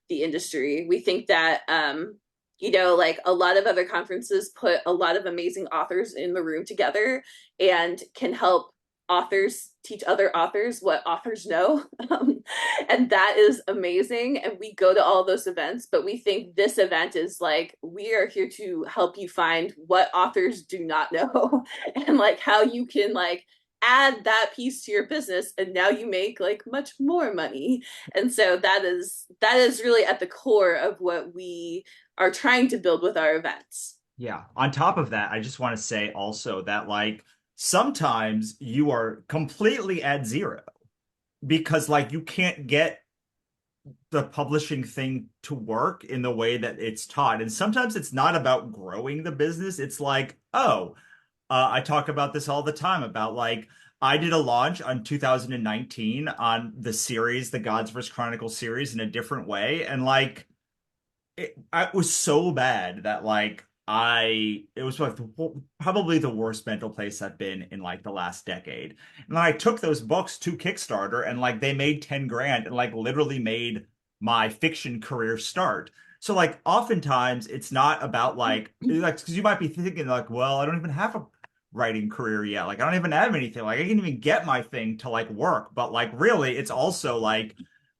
the industry. We think that like a lot of other conferences put a lot of amazing authors in the room together and can help authors teach other authors what authors know. And that is amazing. And we go to all those events, but we think this event is like, we are here to help you find what authors do not know and like how you can like add that piece to your business, and now you make like much more money. And so that is really at the core of what we are trying to build with our events. Yeah. On top of that, I just want to say also that like sometimes you are completely at zero because like you can't get the publishing thing to work in the way that it's taught. And sometimes it's not about growing the business. It's like, oh, I talk about this all the time about like I did a launch on 2019 on the series, the Gods vs. Chronicles series in a different way. And like it was so bad that like it was like probably the worst mental place I've been in like the last decade. And then I took those books to Kickstarter and like they made 10 grand and like literally made my fiction career start. So like oftentimes it's not about like because you might be thinking like, well, I don't even have a writing career yet. Like I don't even have anything. Like I can't even get my thing to like work. But like really it's also like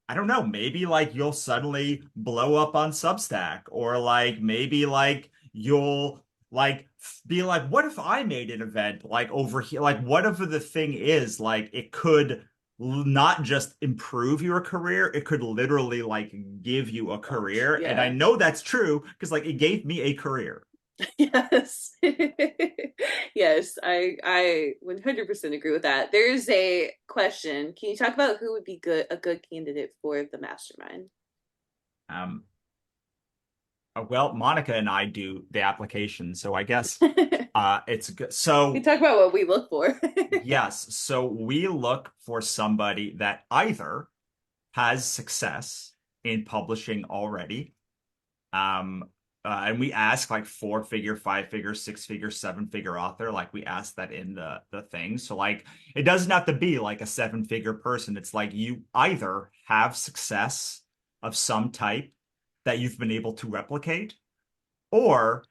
I don't know, maybe like you'll suddenly blow up on Substack, or like maybe like you'll like be like, what if I made an event like over here? Like whatever the thing is, like it could not just improve your career, it could literally like give you a career. Yeah. And I know that's true because like it gave me a career. Yes. Yes, I 100% agree with that. There's a question. Can you talk about who would be a good candidate for the mastermind? Um, well, Monica and I do the application, so I guess it's good. We So talk about what we look for. yes, so we look for somebody that either has success in publishing already. Um, and we ask like four-figure, five-figure, six-figure, seven-figure author. Like we ask that in the thing. So like it doesn't have to be like a seven-figure person. It's like you either have success of some type that you've been able to replicate, or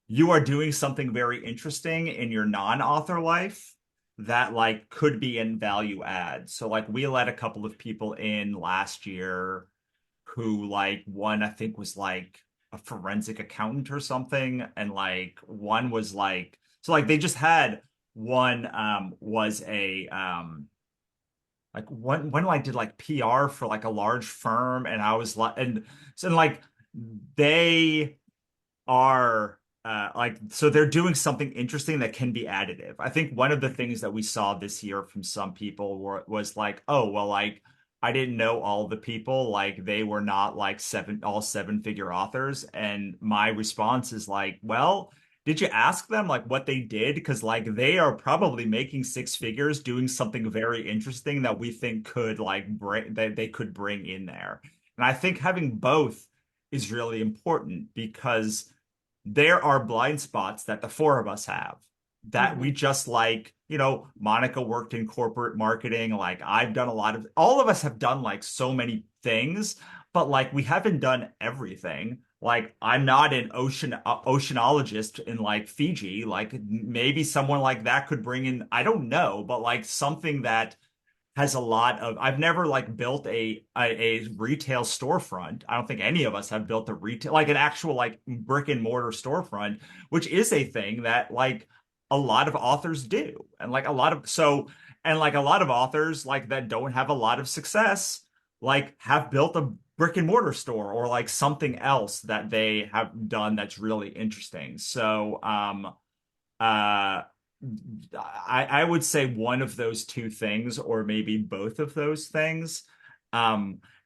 you are doing something very interesting in your non-author life that like could be in value add. So like we let a couple of people in last year who like one I think was like a forensic accountant or something, and like one was like so like they just had one was a like one like did like PR for like a large firm, and I was like and so like they are like so they're doing something interesting that can be additive. I think one of the things that we saw this year from some people was like, oh, well, like I didn't know all the people, like they were not like all seven-figure authors. And my response is like, well, did you ask them like what they did? Because like they are probably making six figures doing something very interesting that we think could like bring that they could bring in there. And I think having both is really important because there are blind spots that the four of us have that we just like, Monica worked in corporate marketing. Like I've done all of us have done like so many things, but like we haven't done everything. Like I'm not an oceanologist in like Fiji. Like maybe someone like that could bring in, I don't know, but like something that has a lot of I've never like built a retail storefront. I don't think any of us have built a retail like an actual like brick and mortar storefront, which is a thing that like a lot of authors do. And like a lot of and like a lot of authors like that don't have a lot of success like have built a brick and mortar store or like something else that they have done that's really interesting. So uh I would say one of those two things, or maybe both of those things.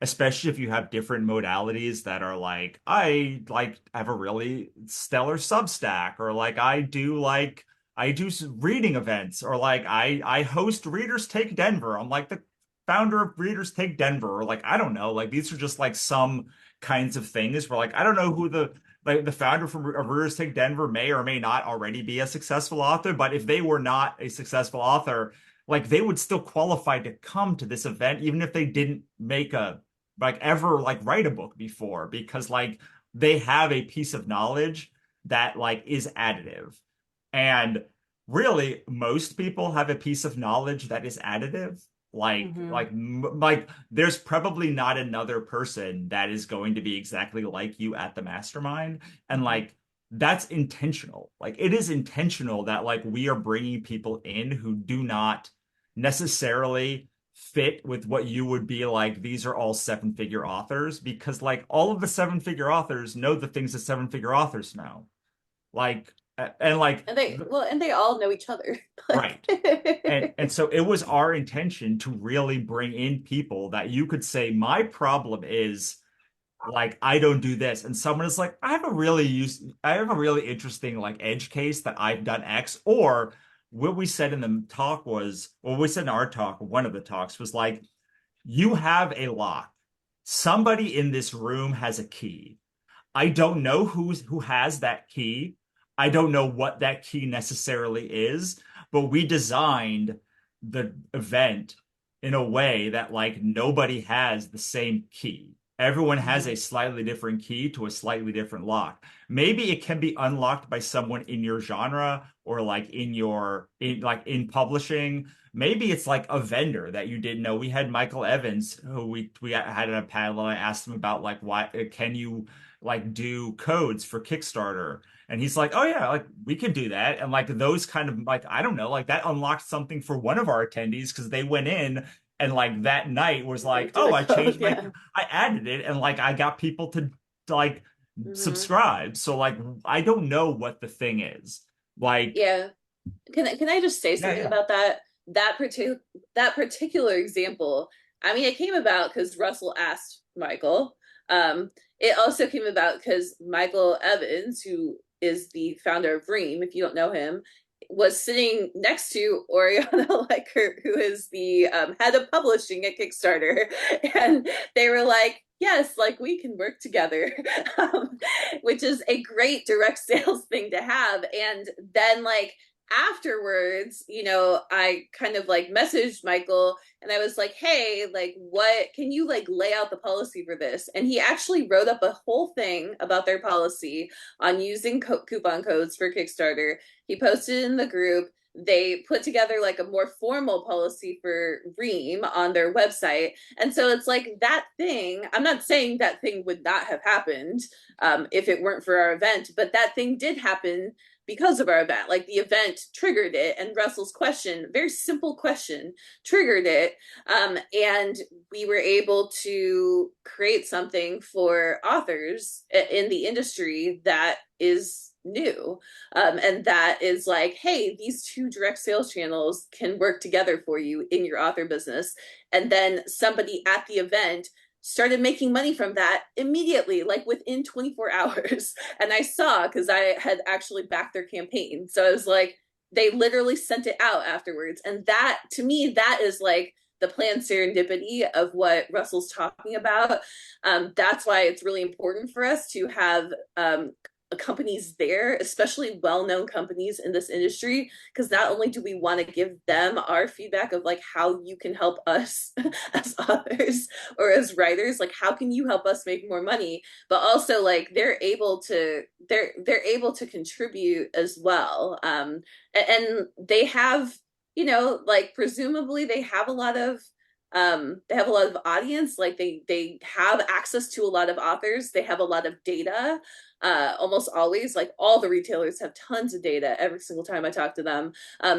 Especially if you have different modalities that are like, I like have a really stellar Substack, or like I do reading events, or like I host Readers Take Denver. I'm like the founder of Readers Take Denver, or like I don't know, like these are just like some kinds of things where like I don't know who the founder from Readers Take Denver may or may not already be a successful author, but if they were not a successful author, like they would still qualify to come to this event, even if they didn't make a like ever like write a book before, because like they have a piece of knowledge that like is additive. And really, most people have a piece of knowledge that is additive. Like there's probably not another person that is going to be exactly like you at the mastermind. And like that's intentional. Like it is intentional that like we are bringing people in who do not necessarily fit with what you would be like, these are all seven-figure authors, because like all of the seven-figure authors know the things that seven-figure authors know. Like and like and they all know each other. right. And so it was our intention to really bring in people that you could say, my problem is like I don't do this. And someone is like, I have a really interesting like edge case that I've done X. Or what we said in the talk was, what we said in our talk, one of the talks was like, you have a lock. Somebody in this room has a key. I don't know who has that key. I don't know what that key necessarily is, but we designed the event in a way that like nobody has the same key. Everyone has a slightly different key to a slightly different lock. Maybe it can be unlocked by someone in your genre, or like in publishing. Maybe it's like a vendor that you didn't know. We had Michael Evans, who we had in a panel, and I asked him about like why can you like do codes for Kickstarter? And he's like, oh yeah, like we could do that. And like those kind of like, I don't know, like that unlocked something for one of our attendees because they went in and like that night was like, oh, I changed yeah. I added it, and like I got people to like subscribe. So like I don't know what the thing is. Like Yeah. Can I just say something yeah. about that? That particular example. I mean, it came about because Russell asked Michael. It also came about because Michael Evans, who is the founder of Ream, if you don't know him, was sitting next to Oriana Leichert, who is the head of publishing at Kickstarter, and they were like, "Yes, like we can work together," which is a great direct sales thing to have. And then like afterwards, you know, I kind of like messaged Michael and I was like, hey, like, what can you like lay out the policy for this? And he actually wrote up a whole thing about their policy on using coupon codes for Kickstarter. He posted it in the group. They put together like a more formal policy for Ream on their website. And so it's like that thing, I'm not saying that thing would not have happened if it weren't for our event, but that thing did happen because of our event. Like the event triggered it, and Russell's question, very simple question, triggered it. And we were able to create something for authors in the industry that is new. And that is like, hey, these two direct sales channels can work together for you in your author business. And then somebody at the event started making money from that immediately, like within 24 hours. And I saw, because I had actually backed their campaign. So I was like, they literally sent it out afterwards. And that, to me, that is like the planned serendipity of what Russell's talking about. That's why it's really important for us to have companies there, especially well-known companies in this industry, because not only do we want to give them our feedback of like how you can help us as authors or as writers, like how can you help us make more money, but also like they're able to contribute as well. And they have, you know, like presumably they have a lot of audience, like they have access to a lot of authors, they have a lot of data. Almost always, like all the retailers have tons of data every single time I talk to them.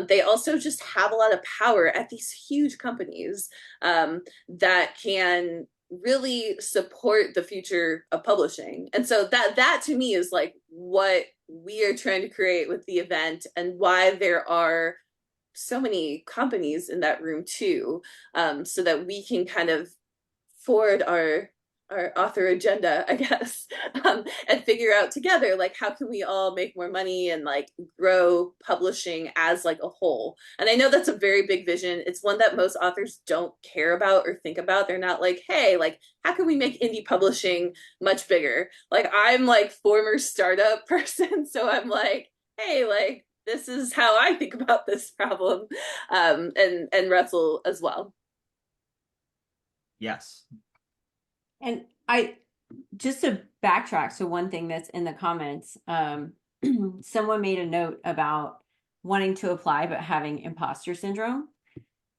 They also just have a lot of power at these huge companies that can really support the future of publishing. And so that to me is like what we are trying to create with the event, and why there are so many companies in that room too, so that we can kind of forward our author agenda, I guess, and figure out together like how can we all make more money and like grow publishing as like a whole. And I know that's a very big vision. It's one that most authors don't care about or think about. They're not like, hey, like how can we make indie publishing much bigger? Like I'm like former startup person, so I'm like, hey, like this is how I think about this problem. And Russell as well. Yes. And I just to backtrack, so one thing that's in the comments, someone made a note about wanting to apply but having imposter syndrome.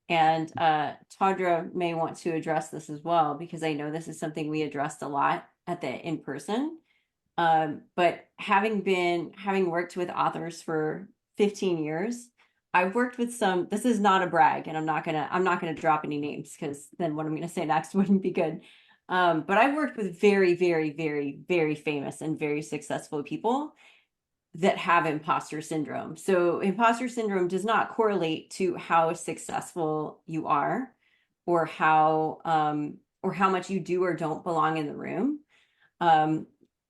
And Tawdra may want to address this as well, because I know this is something we addressed a lot at the in-person. But having worked with authors for 15 years, I've worked with some, this is not a brag, and I'm not gonna drop any names, because then what I'm gonna say next wouldn't be good. But I've worked with very, very, very, very famous and very successful people that have imposter syndrome. So imposter syndrome does not correlate to how successful you are, or how much you do or don't belong in the room.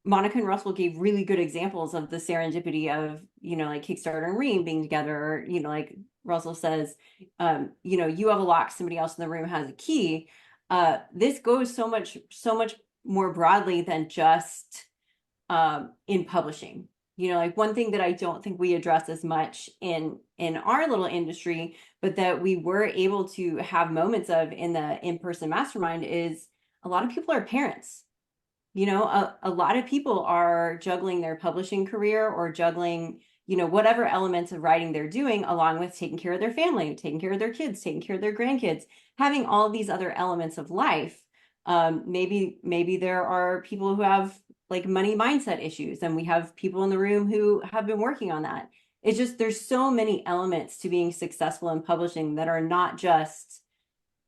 Monica and Russell gave really good examples of the serendipity of, you know, like Kickstarter and Ream being together, or, you know, like Russell says, you know, you have a lock, somebody else in the room has a key. This goes so much more broadly than just in publishing. You know, like one thing that I don't think we address as much in our little industry, but that we were able to have moments of in the in-person mastermind, is a lot of people are parents. You know, a lot of people are juggling their publishing career, or juggling, you know, whatever elements of writing they're doing, along with taking care of their family, taking care of their kids, taking care of their grandkids, having all of these other elements of life. Maybe there are people who have like money mindset issues, and we have people in the room who have been working on that. It's just, there's so many elements to being successful in publishing that are not just,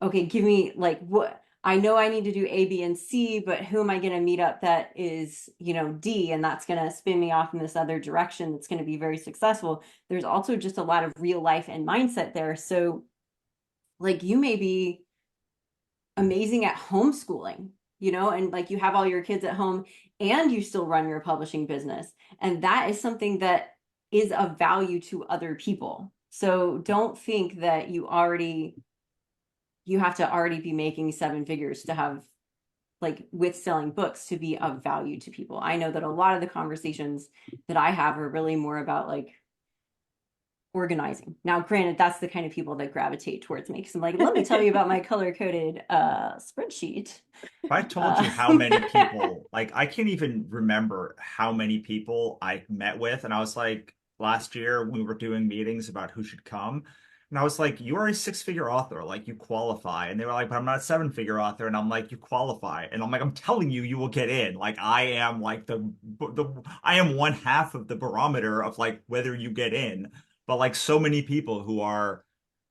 okay, give me like what I know I need to do A, B, and C, but who am I going to meet up that is, D, and that's going to spin me off in this other direction that's going to be very successful. There's also just a lot of real life and mindset there. So like you may be amazing at homeschooling, and like you have all your kids at home and you still run your publishing business. And that is something that is of value to other people. So don't think that you have to already be making 7 figures to have like with selling books to be of value to people. I know that a lot of the conversations that I have are really more about like organizing. Now, granted, that's the kind of people that gravitate towards me because I'm like, let me tell you about my color-coded spreadsheet. If I told you how many people, like I can't even remember how many people I met with, and I was like, last year we were doing meetings about who should come, and I was like, you are a 6-figure author, like you qualify, and they were like, but I'm not a 7-figure author, and I'm like, you qualify, and I'm like, I'm telling you, you will get in. Like I am like I am one half of the barometer of like whether you get in. But like so many people who are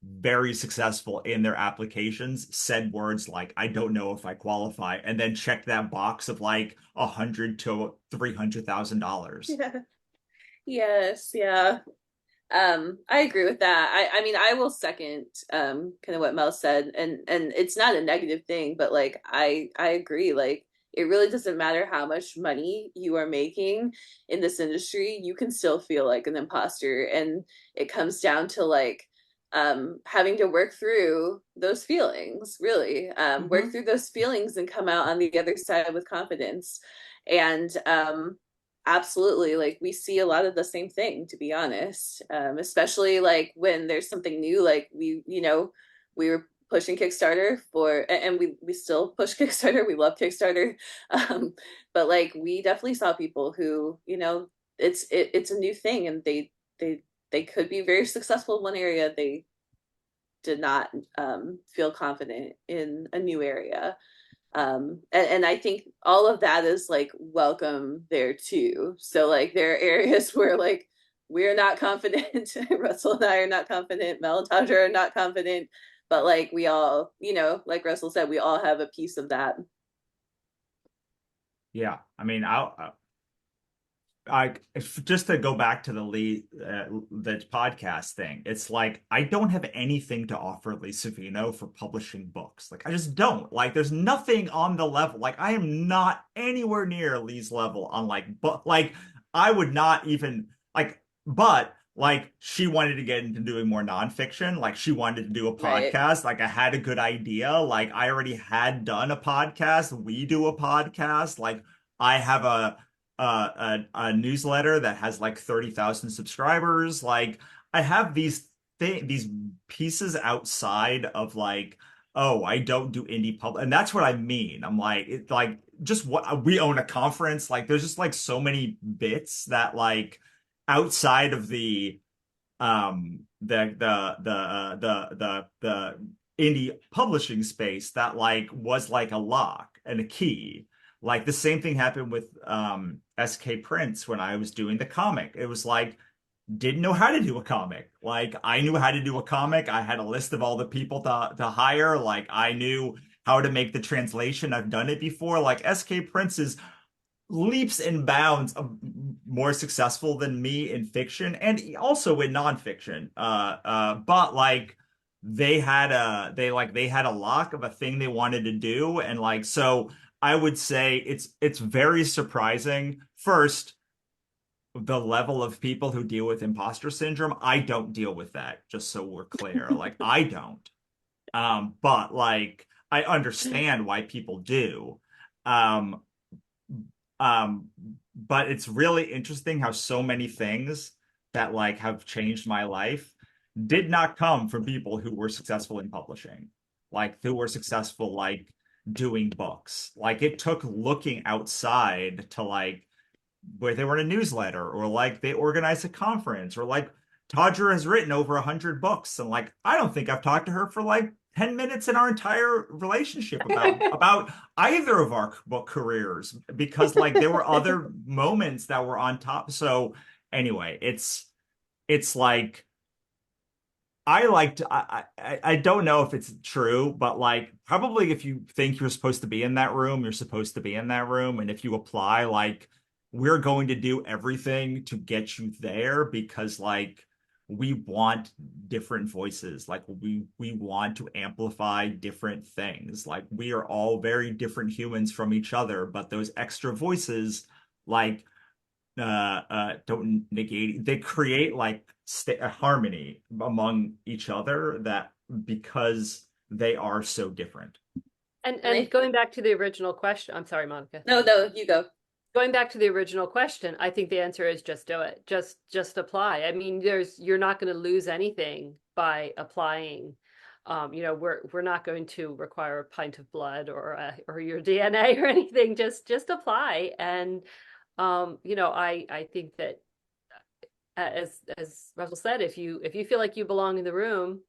very successful in their applications said words like, I don't know if I qualify, and then checked that box of like $100,000 to $300,000. Yeah. Yes, yeah. I agree with that. I mean, I will second kind of what Mel said, and it's not a negative thing, but like I agree. Like it really doesn't matter how much money you are making in this industry, you can still feel like an imposter, and it comes down to like having to work through those feelings, really. Work through those feelings and come out on the other side with confidence. And absolutely, like we see a lot of the same thing, to be honest. Especially like when there's something new, like we were pushing Kickstarter and we still push Kickstarter. We love Kickstarter. But like we definitely saw people who, it's a new thing, and they could be very successful in one area. They did not feel confident in a new area. And I think all of that is like welcome there too. So like there are areas where like we're not confident. Russell and I are not confident. Mel and Tawdra are not confident. But like we all, like Russell said, we all have a piece of that. Yeah, I mean, I just to go back to the podcast thing, it's like I don't have anything to offer Lee Savino for publishing books. Like I just don't. Like there's nothing on the level. Like I am not anywhere near Lee's level on but like I would not even but like she wanted to get into doing more nonfiction. Like she wanted to do a Right. podcast. Like I had a good idea. Like I already had done a podcast. We do a podcast. Like I have a newsletter that has like 30,000 subscribers. Like I have these pieces outside of like, oh, I don't do indie pub, and that's what I mean. I'm like, it's like just what we own a conference. Like there's just like so many bits that like outside of the indie publishing space that like was like a lock and a key. Like the same thing happened with SK Prince when I was doing the comic. It was like didn't know how to do a comic. Like I knew how to do a comic. I had a list of all the people to hire. Like I knew how to make the translation. I've done it before. Like SK Prince is leaps and bounds more successful than me in fiction and also in nonfiction. But like they had a lock of a thing they wanted to do, and like so I would say it's very surprising. First, the level of people who deal with imposter syndrome. I don't deal with that, just so we're clear. Like I don't. But like I understand why people do. Um, um, but it's really interesting how so many things that like have changed my life did not come from people who were successful in publishing, like who were successful like doing books. Like it took looking outside to like where they were in a newsletter or like they organized a conference or like Tawdra has written over 100 books and like I don't think I've talked to her for like 10 minutes in our entire relationship about either of our book careers because like there were other moments that were on top. So anyway, it's like I like to, I don't know if it's true, but like probably if you think you're supposed to be in that room, you're supposed to be in that room. And if you apply, like we're going to do everything to get you there because like we want different voices. Like we want to amplify different things. Like we are all very different humans from each other, but those extra voices, like don't negate, they create like a harmony among each other that because they are so different. And going back to the original question, I'm sorry, Monica. No, you go. Going back to the original question, I think the answer is just do it. Just apply. I mean, you're not going to lose anything by applying. We're not going to require a pint of blood or your DNA or anything. Just apply. And I think that as Russell said, if you feel like you belong in the room,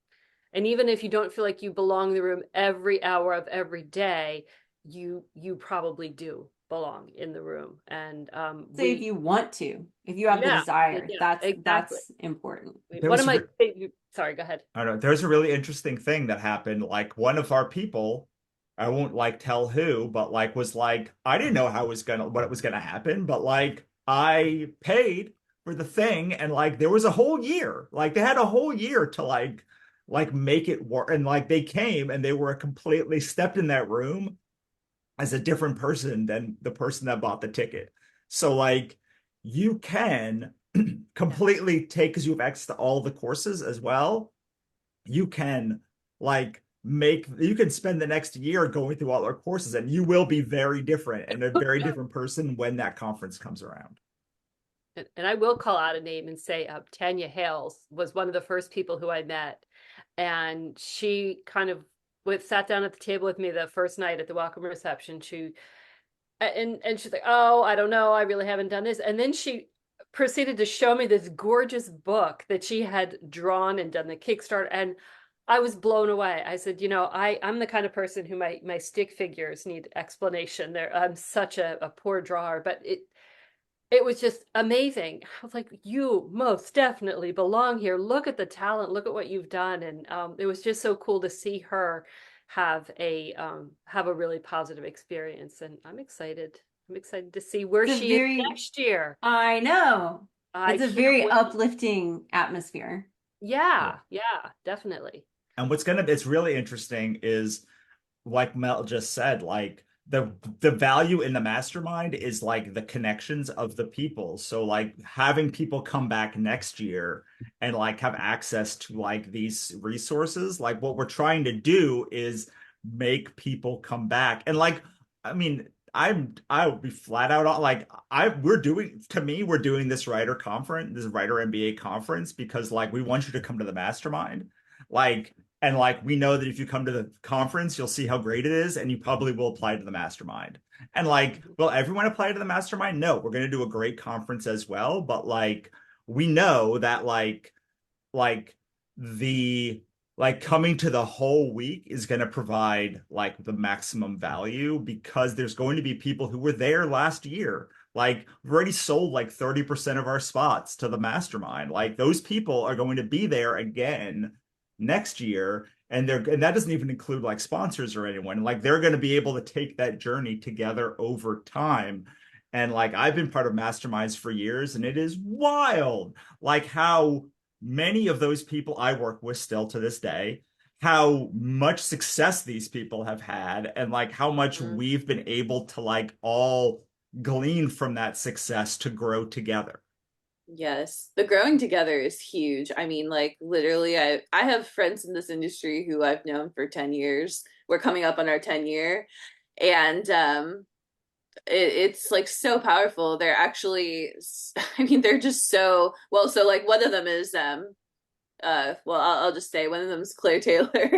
and even if you don't feel like you belong in the room every hour of every day, you probably do belong in the room. And Say if you want to, if you have the desire, exactly. that's important. One of my sorry, go ahead. I don't know. There's a really interesting thing that happened. Like one of our people, I won't like tell who, but like was like, I didn't know how it was gonna happen, but like I paid for the thing and like there was a whole year. Like they had a whole year to like make it work. And like they came and they were completely stepped in that room as a different person than the person that bought the ticket. So like you can completely take, because you have access to all the courses as well, you can like you can spend the next year going through all our courses and you will be very different and a very different person when that conference comes around. And I will call out a name and say Tanya Hales was one of the first people who I met. And she kind of sat down at the table with me the first night at the welcome reception. And she's like, oh, I don't know. I really haven't done this. And then she proceeded to show me this gorgeous book that she had drawn and done the Kickstart. And I was blown away. I said, I'm the kind of person who my stick figures need explanation. I'm such a poor drawer, but it was just amazing. I was like, you most definitely belong here. Look at the talent. Look at what you've done. And it was just so cool to see her have a really positive experience. And I'm excited. I'm excited to see where she is next year. I know. It's a very uplifting atmosphere. Yeah, definitely. And it's really interesting is like Mel just said, like the value in the mastermind is like the connections of the people. So like having people come back next year and like have access to like these resources, like what we're trying to do is make people come back. And like, I mean, I would be flat out like we're doing this writer conference, this writer MBA conference because like we want you to come to the mastermind. Like and like we know that if you come to the conference, you'll see how great it is, and you probably will apply to the mastermind. And like, will everyone apply to the mastermind? No, we're going to do a great conference as well. But like, we know that the coming to the whole week is going to provide like the maximum value because there's going to be people who were there last year. Like we've already sold like 30% of our spots to the mastermind. Like those people are going to be there again next year, and that doesn't even include like sponsors or anyone. Like they're going to be able to take that journey together over time. And like I've been part of masterminds for years, and it is wild like how many of those people I work with still to this day, how much success these people have had, and like how much we've been able to like all glean from that success to grow together. Yes, the growing together is huge. I mean, like literally, I have friends in this industry who I've known for 10 years. We're coming up on our 10 year, and it's like so powerful. They're actually, I mean, they're just so well. So like one of them is I'll just say one of them is Claire Taylor,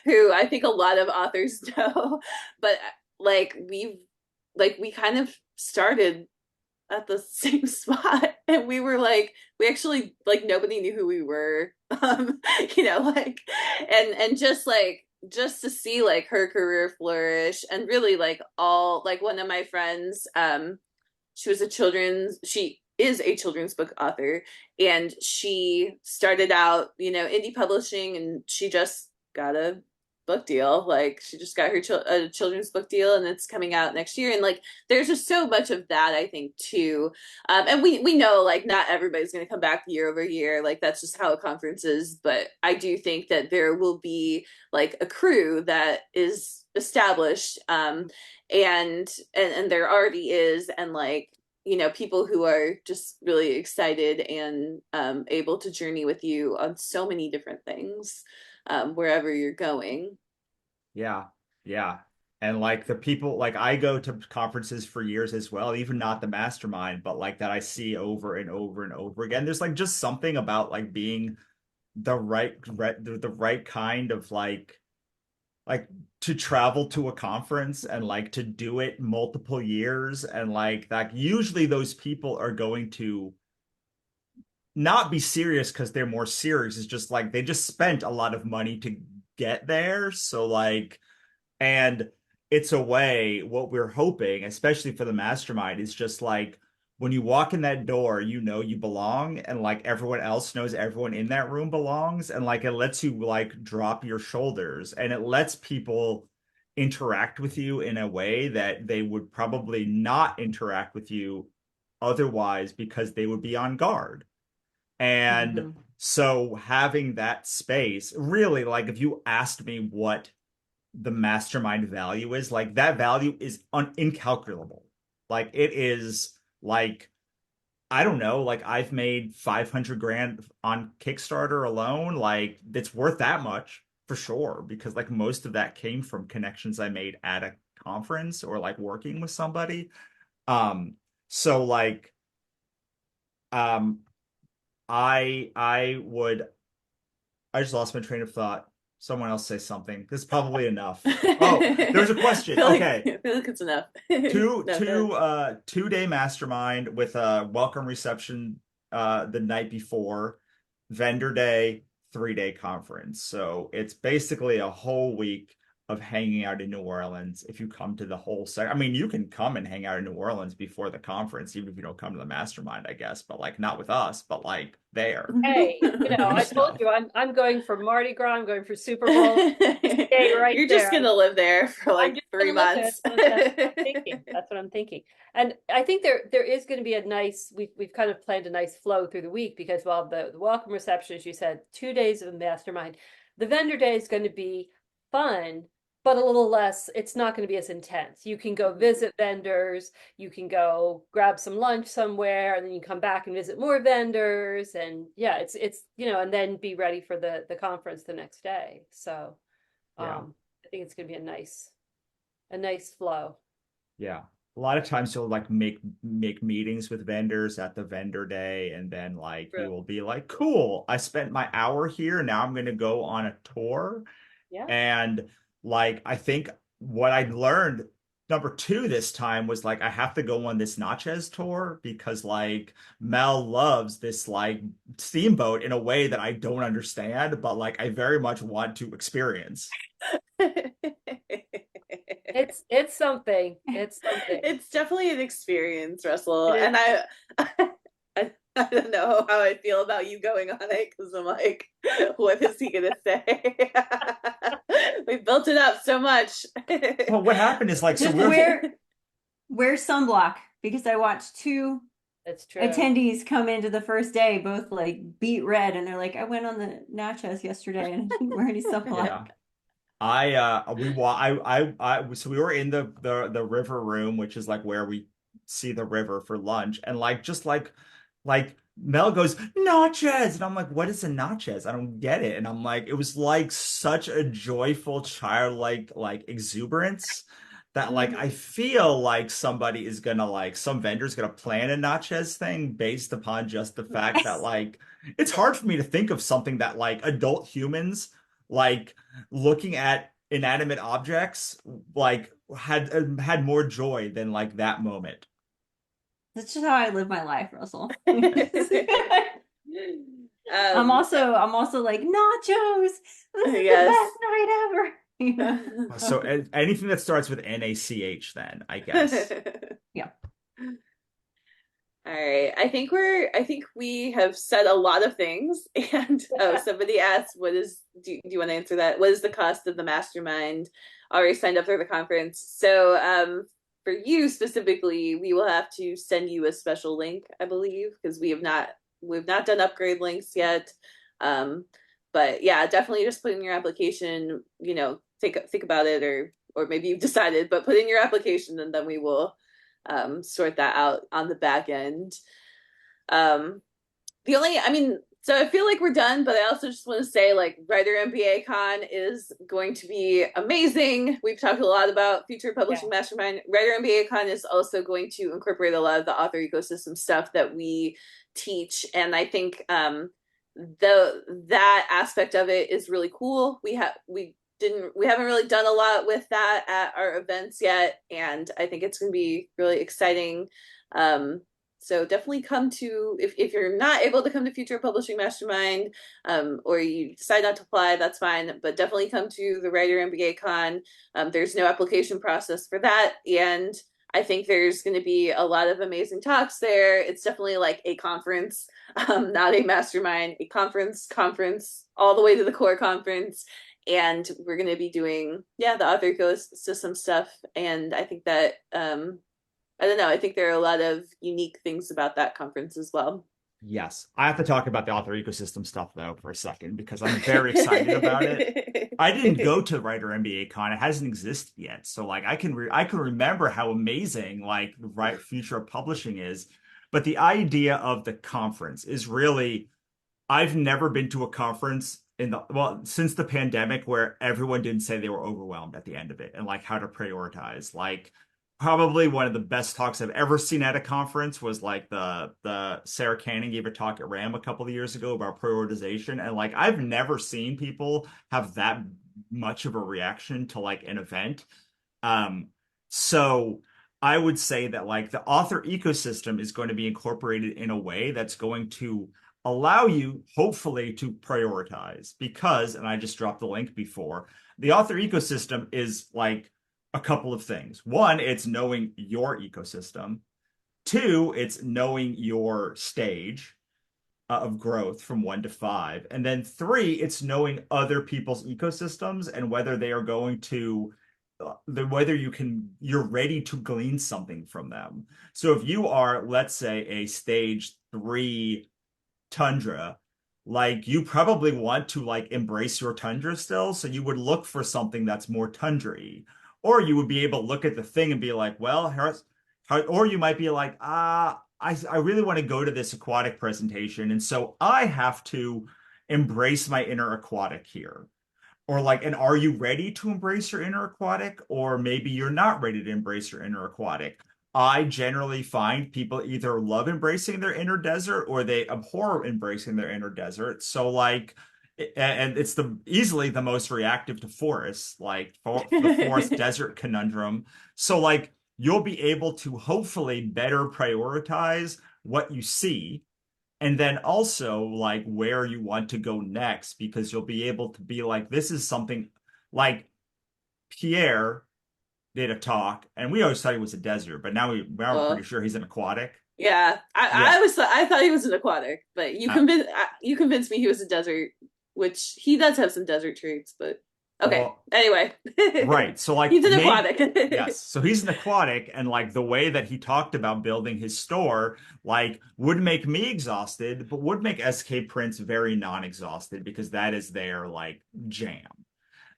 who I think a lot of authors know, but like we kind of started at the same spot, and we actually like nobody knew who we were, like and just to see like her career flourish, and really like all like one of my friends, she is a children's book author, and she started out, indie publishing, and she just got a book deal. Like, she just got her a children's book deal, and it's coming out next year. And like, there's just so much of that, I think, too. And we know, like, not everybody's going to come back year over year. Like, that's just how a conference is. But I do think that there will be like a crew that is established, and there already is, and like, people who are just really excited and able to journey with you on so many different things, wherever you're going. Yeah. Yeah. And like the people, like I go to conferences for years as well, even not the mastermind, but like that I see over and over and over again. There's like just something about like being the right kind of like to travel to a conference and like to do it multiple years, and like that usually those people are going to not be serious because they're more serious. It's just like they just spent a lot of money to get there. So like, and it's a way, what we're hoping, especially for the mastermind, is just like when you walk in that door, you know you belong, and like everyone else knows everyone in that room belongs, and like it lets you like drop your shoulders, and it lets people interact with you in a way that they would probably not interact with you otherwise because they would be on guard. And so having that space, really, like if you asked me what the mastermind value is, like that value is incalculable. Like it is like, I don't know, like I've made 500 grand on Kickstarter alone. Like it's worth that much for sure, because like most of that came from connections I made at a conference or like working with somebody. So like, um, I just lost my train of thought. Someone else say something. This is probably enough. Oh, there's a question. Okay. I feel like it's enough. No, 2-day mastermind with a welcome reception the night before, vendor day, 3-day conference. So it's basically a whole week of hanging out in New Orleans. If you come to the whole I mean, you can come and hang out in New Orleans before the conference, even if you don't come to the mastermind, I guess, but like not with us, but like there. Hey, I told you I'm going for Mardi Gras. I'm going for Super Bowl. Stay right You're there. just gonna live there for like 3 months. That's what I'm thinking. And I think there is going to be a nice. We've kind of planned a nice flow through the week, because while the welcome reception, as you said, 2 days of a mastermind, the vendor day is going to be fun, but a little less. It's not going to be as intense. You can go visit vendors, you can go grab some lunch somewhere, and then you come back and visit more vendors, and yeah, it's and then be ready for the conference the next day. So Yeah. I think it's going to be a nice flow. Yeah. A lot of times you'll like make meetings with vendors at the vendor day, and then like True. you will be like, cool, I spent my hour here. Now I'm going to go on a tour. Yeah. And like, I think what I learned number 2 this time was like, I have to go on this Natchez tour, because like Mel loves this like steamboat in a way that I don't understand, but like I very much want to experience. It's something. It's something. It's definitely an experience, Russell. And I don't know how I feel about you going on it, because I'm like, what is he gonna say? We built it up so much. Well, what happened is like, so Just wear sunblock, because I watched 2 That's true. attendees come into the first day, both like beet red, and they're like, I went on the Natchez yesterday and I didn't wear any sunblock. Yeah. So we were in the river room, which is like where we see the river, for lunch, and like just like Mel goes, Natchez, and I'm like, what is a Natchez? I don't get it. And I'm like, it was like such a joyful, childlike like exuberance that like I feel like somebody is gonna like some vendor's gonna plan a Natchez thing based upon just the fact that like it's hard for me to think of something that like adult humans like looking at inanimate objects like had more joy than like that moment. That's just how I live my life, Russell. I'm also like, nachos. This is the best night ever. So anything that starts with NACH, then I guess. Yeah. All right. I think we have said a lot of things. And oh, somebody asked, do you want to answer that? What is the cost of the mastermind? Already signed up for the conference. So, for you specifically, we will have to send you a special link, I believe, because we've not done upgrade links yet. Um, but yeah, definitely just put in your application, think about it, or maybe you've decided, but put in your application, and then we will sort that out on the back end. Um, so I feel like we're done, but I also just want to say, like, Writer MBA Con is going to be amazing. We've talked a lot about Future Publishing Mastermind. Writer MBA Con is also going to incorporate a lot of the author ecosystem stuff that we teach, and I think that aspect of it is really cool. We haven't really done a lot with that at our events yet, and I think it's going to be really exciting. So definitely come to, if you're not able to come to Future Publishing Mastermind, or you decide not to apply, that's fine, but definitely come to the Writer MBA Con. There's no application process for that, and I think there's going to be a lot of amazing talks there. It's definitely like a conference, not a mastermind, a conference, all the way to the core conference. And we're going to be doing, the author ecosystem stuff. And I think that, I don't know, I think there are a lot of unique things about that conference as well. Yes. I have to talk about the author ecosystem stuff though for a second because I'm very excited about it. I didn't go to Writer MBA Con. It hasn't existed yet. So like I can remember how amazing like the Future of Publishing is. But the idea of the conference is really, I've never been to a conference since the pandemic where everyone didn't say they were overwhelmed at the end of it and like how to prioritize. Like probably one of the best talks I've ever seen at a conference was like the Sarah Cannon gave a talk at RAM a couple of years ago about prioritization. And like I've never seen people have that much of a reaction to like an event. So I would say that like the author ecosystem is going to be incorporated in a way that's going to allow you hopefully to prioritize because, and I just dropped the link before, the author ecosystem is like a couple of things. One, it's knowing your ecosystem. Two, it's knowing your stage of growth from 1 to 5. And then 3, it's knowing other people's ecosystems and whether they are going to whether you're ready to glean something from them. So if you are, let's say, a stage 3 Tawdra, like you probably want to like embrace your Tawdra still, so you would look for something that's more Tawdra-y. Or you would be able to look at the thing and be like, well, or you might be like, I really want to go to this aquatic presentation, and so I have to embrace my inner aquatic here. Or like, and are you ready to embrace your inner aquatic? Or maybe you're not ready to embrace your inner aquatic. I generally find people either love embracing their inner desert or they abhor embracing their inner desert. So like, and it's easily the most reactive to forests, like the forest desert conundrum. So like, you'll be able to hopefully better prioritize what you see and then also like where you want to go next because you'll be able to be like, this is something like Pierre did a talk and we always thought he was a desert, but now we're pretty sure he's an aquatic. Yeah, I thought he was an aquatic, but you convinced me he was a desert, which he does have some desert traits, but okay. Well, anyway. Right. So like he's an aquatic. Yes. So he's an aquatic, and like the way that he talked about building his store, like would make me exhausted, but would make SK Prince very non-exhausted because that is their like jam.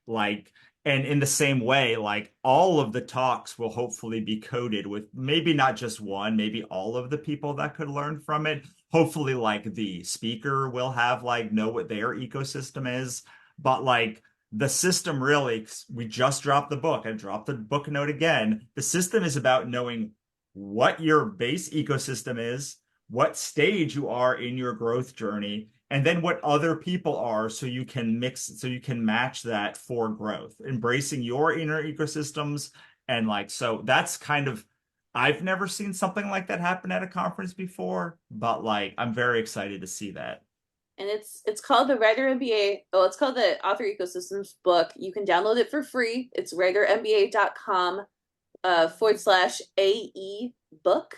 Like, and in the same way, like all of the talks will hopefully be coded with maybe not just one, maybe all of the people that could learn from it. Hopefully, like the speaker will have like know what their ecosystem is, but like the system really, we just dropped the book. I dropped the book note again. The system is about knowing what your base ecosystem is, what stage you are in your growth journey, and then what other people are so you can match that for growth, embracing your inner ecosystems. And like, so that's kind of, I've never seen something like that happen at a conference before, but like, I'm very excited to see that. And it's called the Writer MBA. Oh, it's called the Author Ecosystems book. You can download it for free. It's writermba.com /AE book.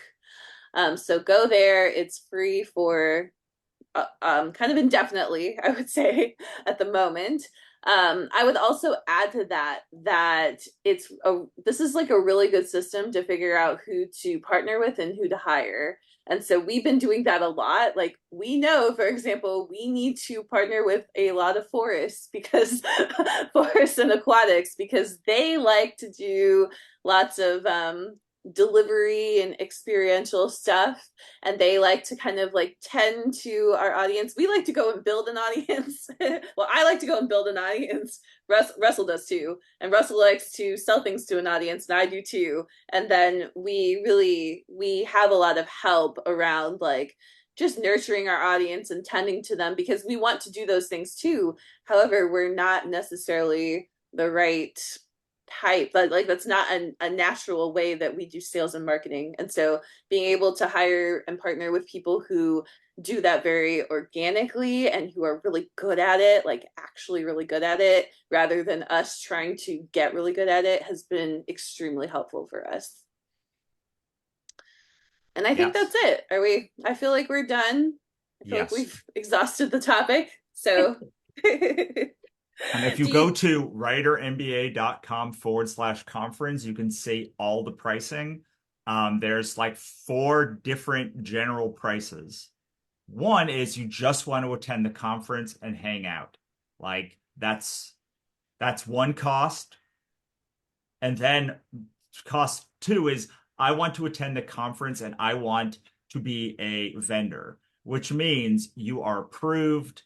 So go there. It's free for kind of indefinitely, I would say, at the moment. I would also add to that this is like a really good system to figure out who to partner with and who to hire. And so we've been doing that a lot. Like we know, for example, we need to partner with a lot of forests because forests and aquatics, because they like to do lots of delivery and experiential stuff, and they like to kind of like tend to our audience. We like to go and build an audience. Well, I like to go and build an audience. Russell does too, and Russell likes to sell things to an audience, and I do too. And then we have a lot of help around like just nurturing our audience and tending to them, because we want to do those things too. However, we're not necessarily the right type, but like that's not a natural way that we do sales and marketing. And so being able to hire and partner with people who do that very organically and who are really good at it, like actually really good at it, rather than us trying to get really good at it, has been extremely helpful for us. And I think that's it. I feel like we're done. I feel like we've exhausted the topic. So and if you go to writermba.com/conference, you can see all the pricing. There's like 4 different general prices. One is you just want to attend the conference and hang out. Like that's one cost. And then cost 2 is I want to attend the conference and I want to be a vendor, which means you are approved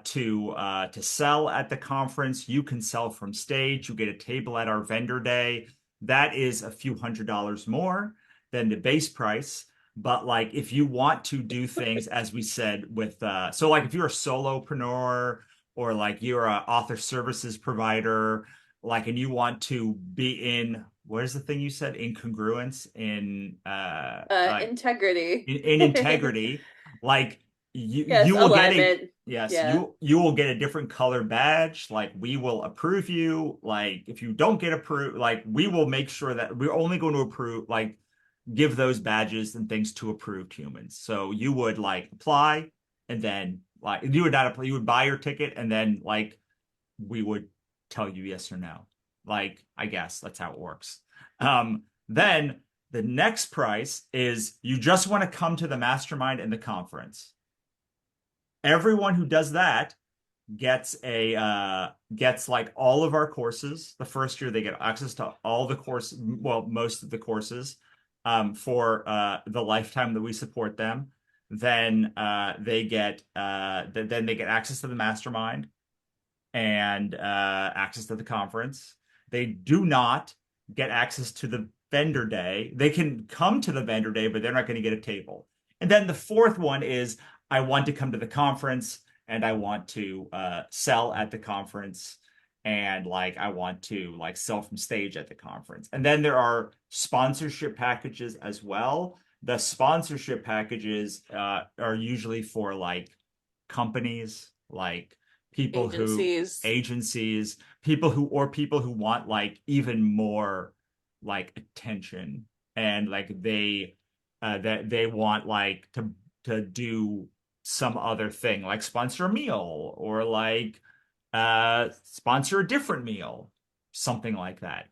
to sell at the conference. You can sell from stage. You get a table at our vendor day. That is a few $100s more than the base price. But like if you want to do things, as we said, with so like if you're a solopreneur or like you're an author services provider, like, and you want to be in, what is the thing you said? Incongruence in integrity. In integrity, like yes, you will alignment. you will get a different color badge. Like we will approve you. Like if you don't get approved, like we will make sure that we're only going to approve, like give those badges and things to approved humans. So you would like apply, and then like you would not apply, you would buy your ticket, and then like we would tell you yes or no. Like, I guess that's how it works. Then the next price is you just want to come to the mastermind and the conference. Everyone who does that gets like all of our courses. The first year they get access to all the courses, well, most of the courses, for the lifetime that we support them. Then they get access to the mastermind and access to the conference. They do not get access to the vendor day. They can come to the vendor day, but they're not going to get a table. And then the 4th one is I want to come to the conference and I want to sell at the conference, and like I want to like sell from stage at the conference. And then there are sponsorship packages as well. The sponsorship packages are usually for like companies, like agencies, people who want like even more like attention, and like they want like to do some other thing, like sponsor a meal or like sponsor a different meal, something like that.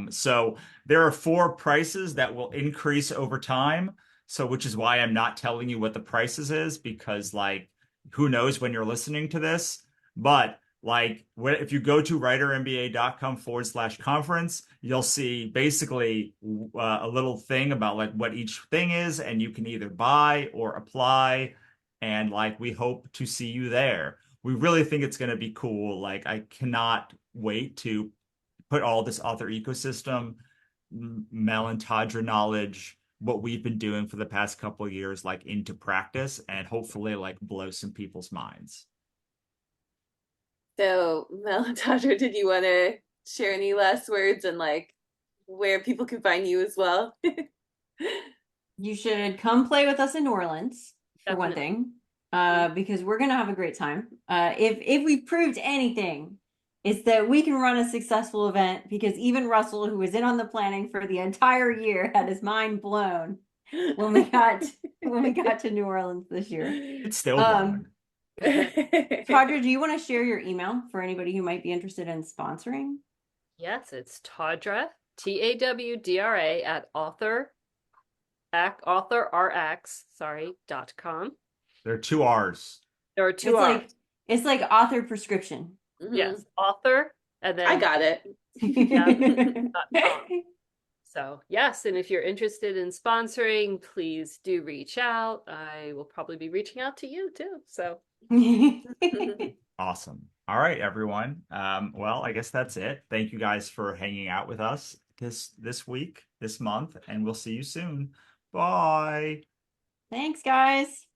So there are 4 prices that will increase over time. So which is why I'm not telling you what the prices is, because like who knows when you're listening to this. But like if you go to writermba.com/conference, you'll see basically a little thing about like what each thing is, and you can either buy or apply. And like we hope to see you there. We really think it's going to be cool. Like I cannot wait to put all this author ecosystem, Mel and Tawdra knowledge, what we've been doing for the past couple of years, like into practice, and hopefully like blow some people's minds. So, Mel and Tawdra, did you want to share any last words and like where people can find you as well? You should come play with us in New Orleans, for one thing, because we're going to have a great time. If we've proved anything, it's that we can run a successful event, because even Russell, who was in on the planning for the entire year, had his mind blown when we got to New Orleans this year. It's still going. Tawdra, do you want to share your email for anybody who might be interested in sponsoring? Yes, it's Tawdra, Tawdra at authorrx.com. There are 2 R's. There are 2 R's. It's like author prescription. Yes, author, and then I got it. .com. So yes, and if you're interested in sponsoring, please do reach out. I will probably be reaching out to you too. So Awesome. All right, everyone. Well, I guess that's it. Thank you guys for hanging out with us this week, this month, and we'll see you soon. Bye. Thanks, guys.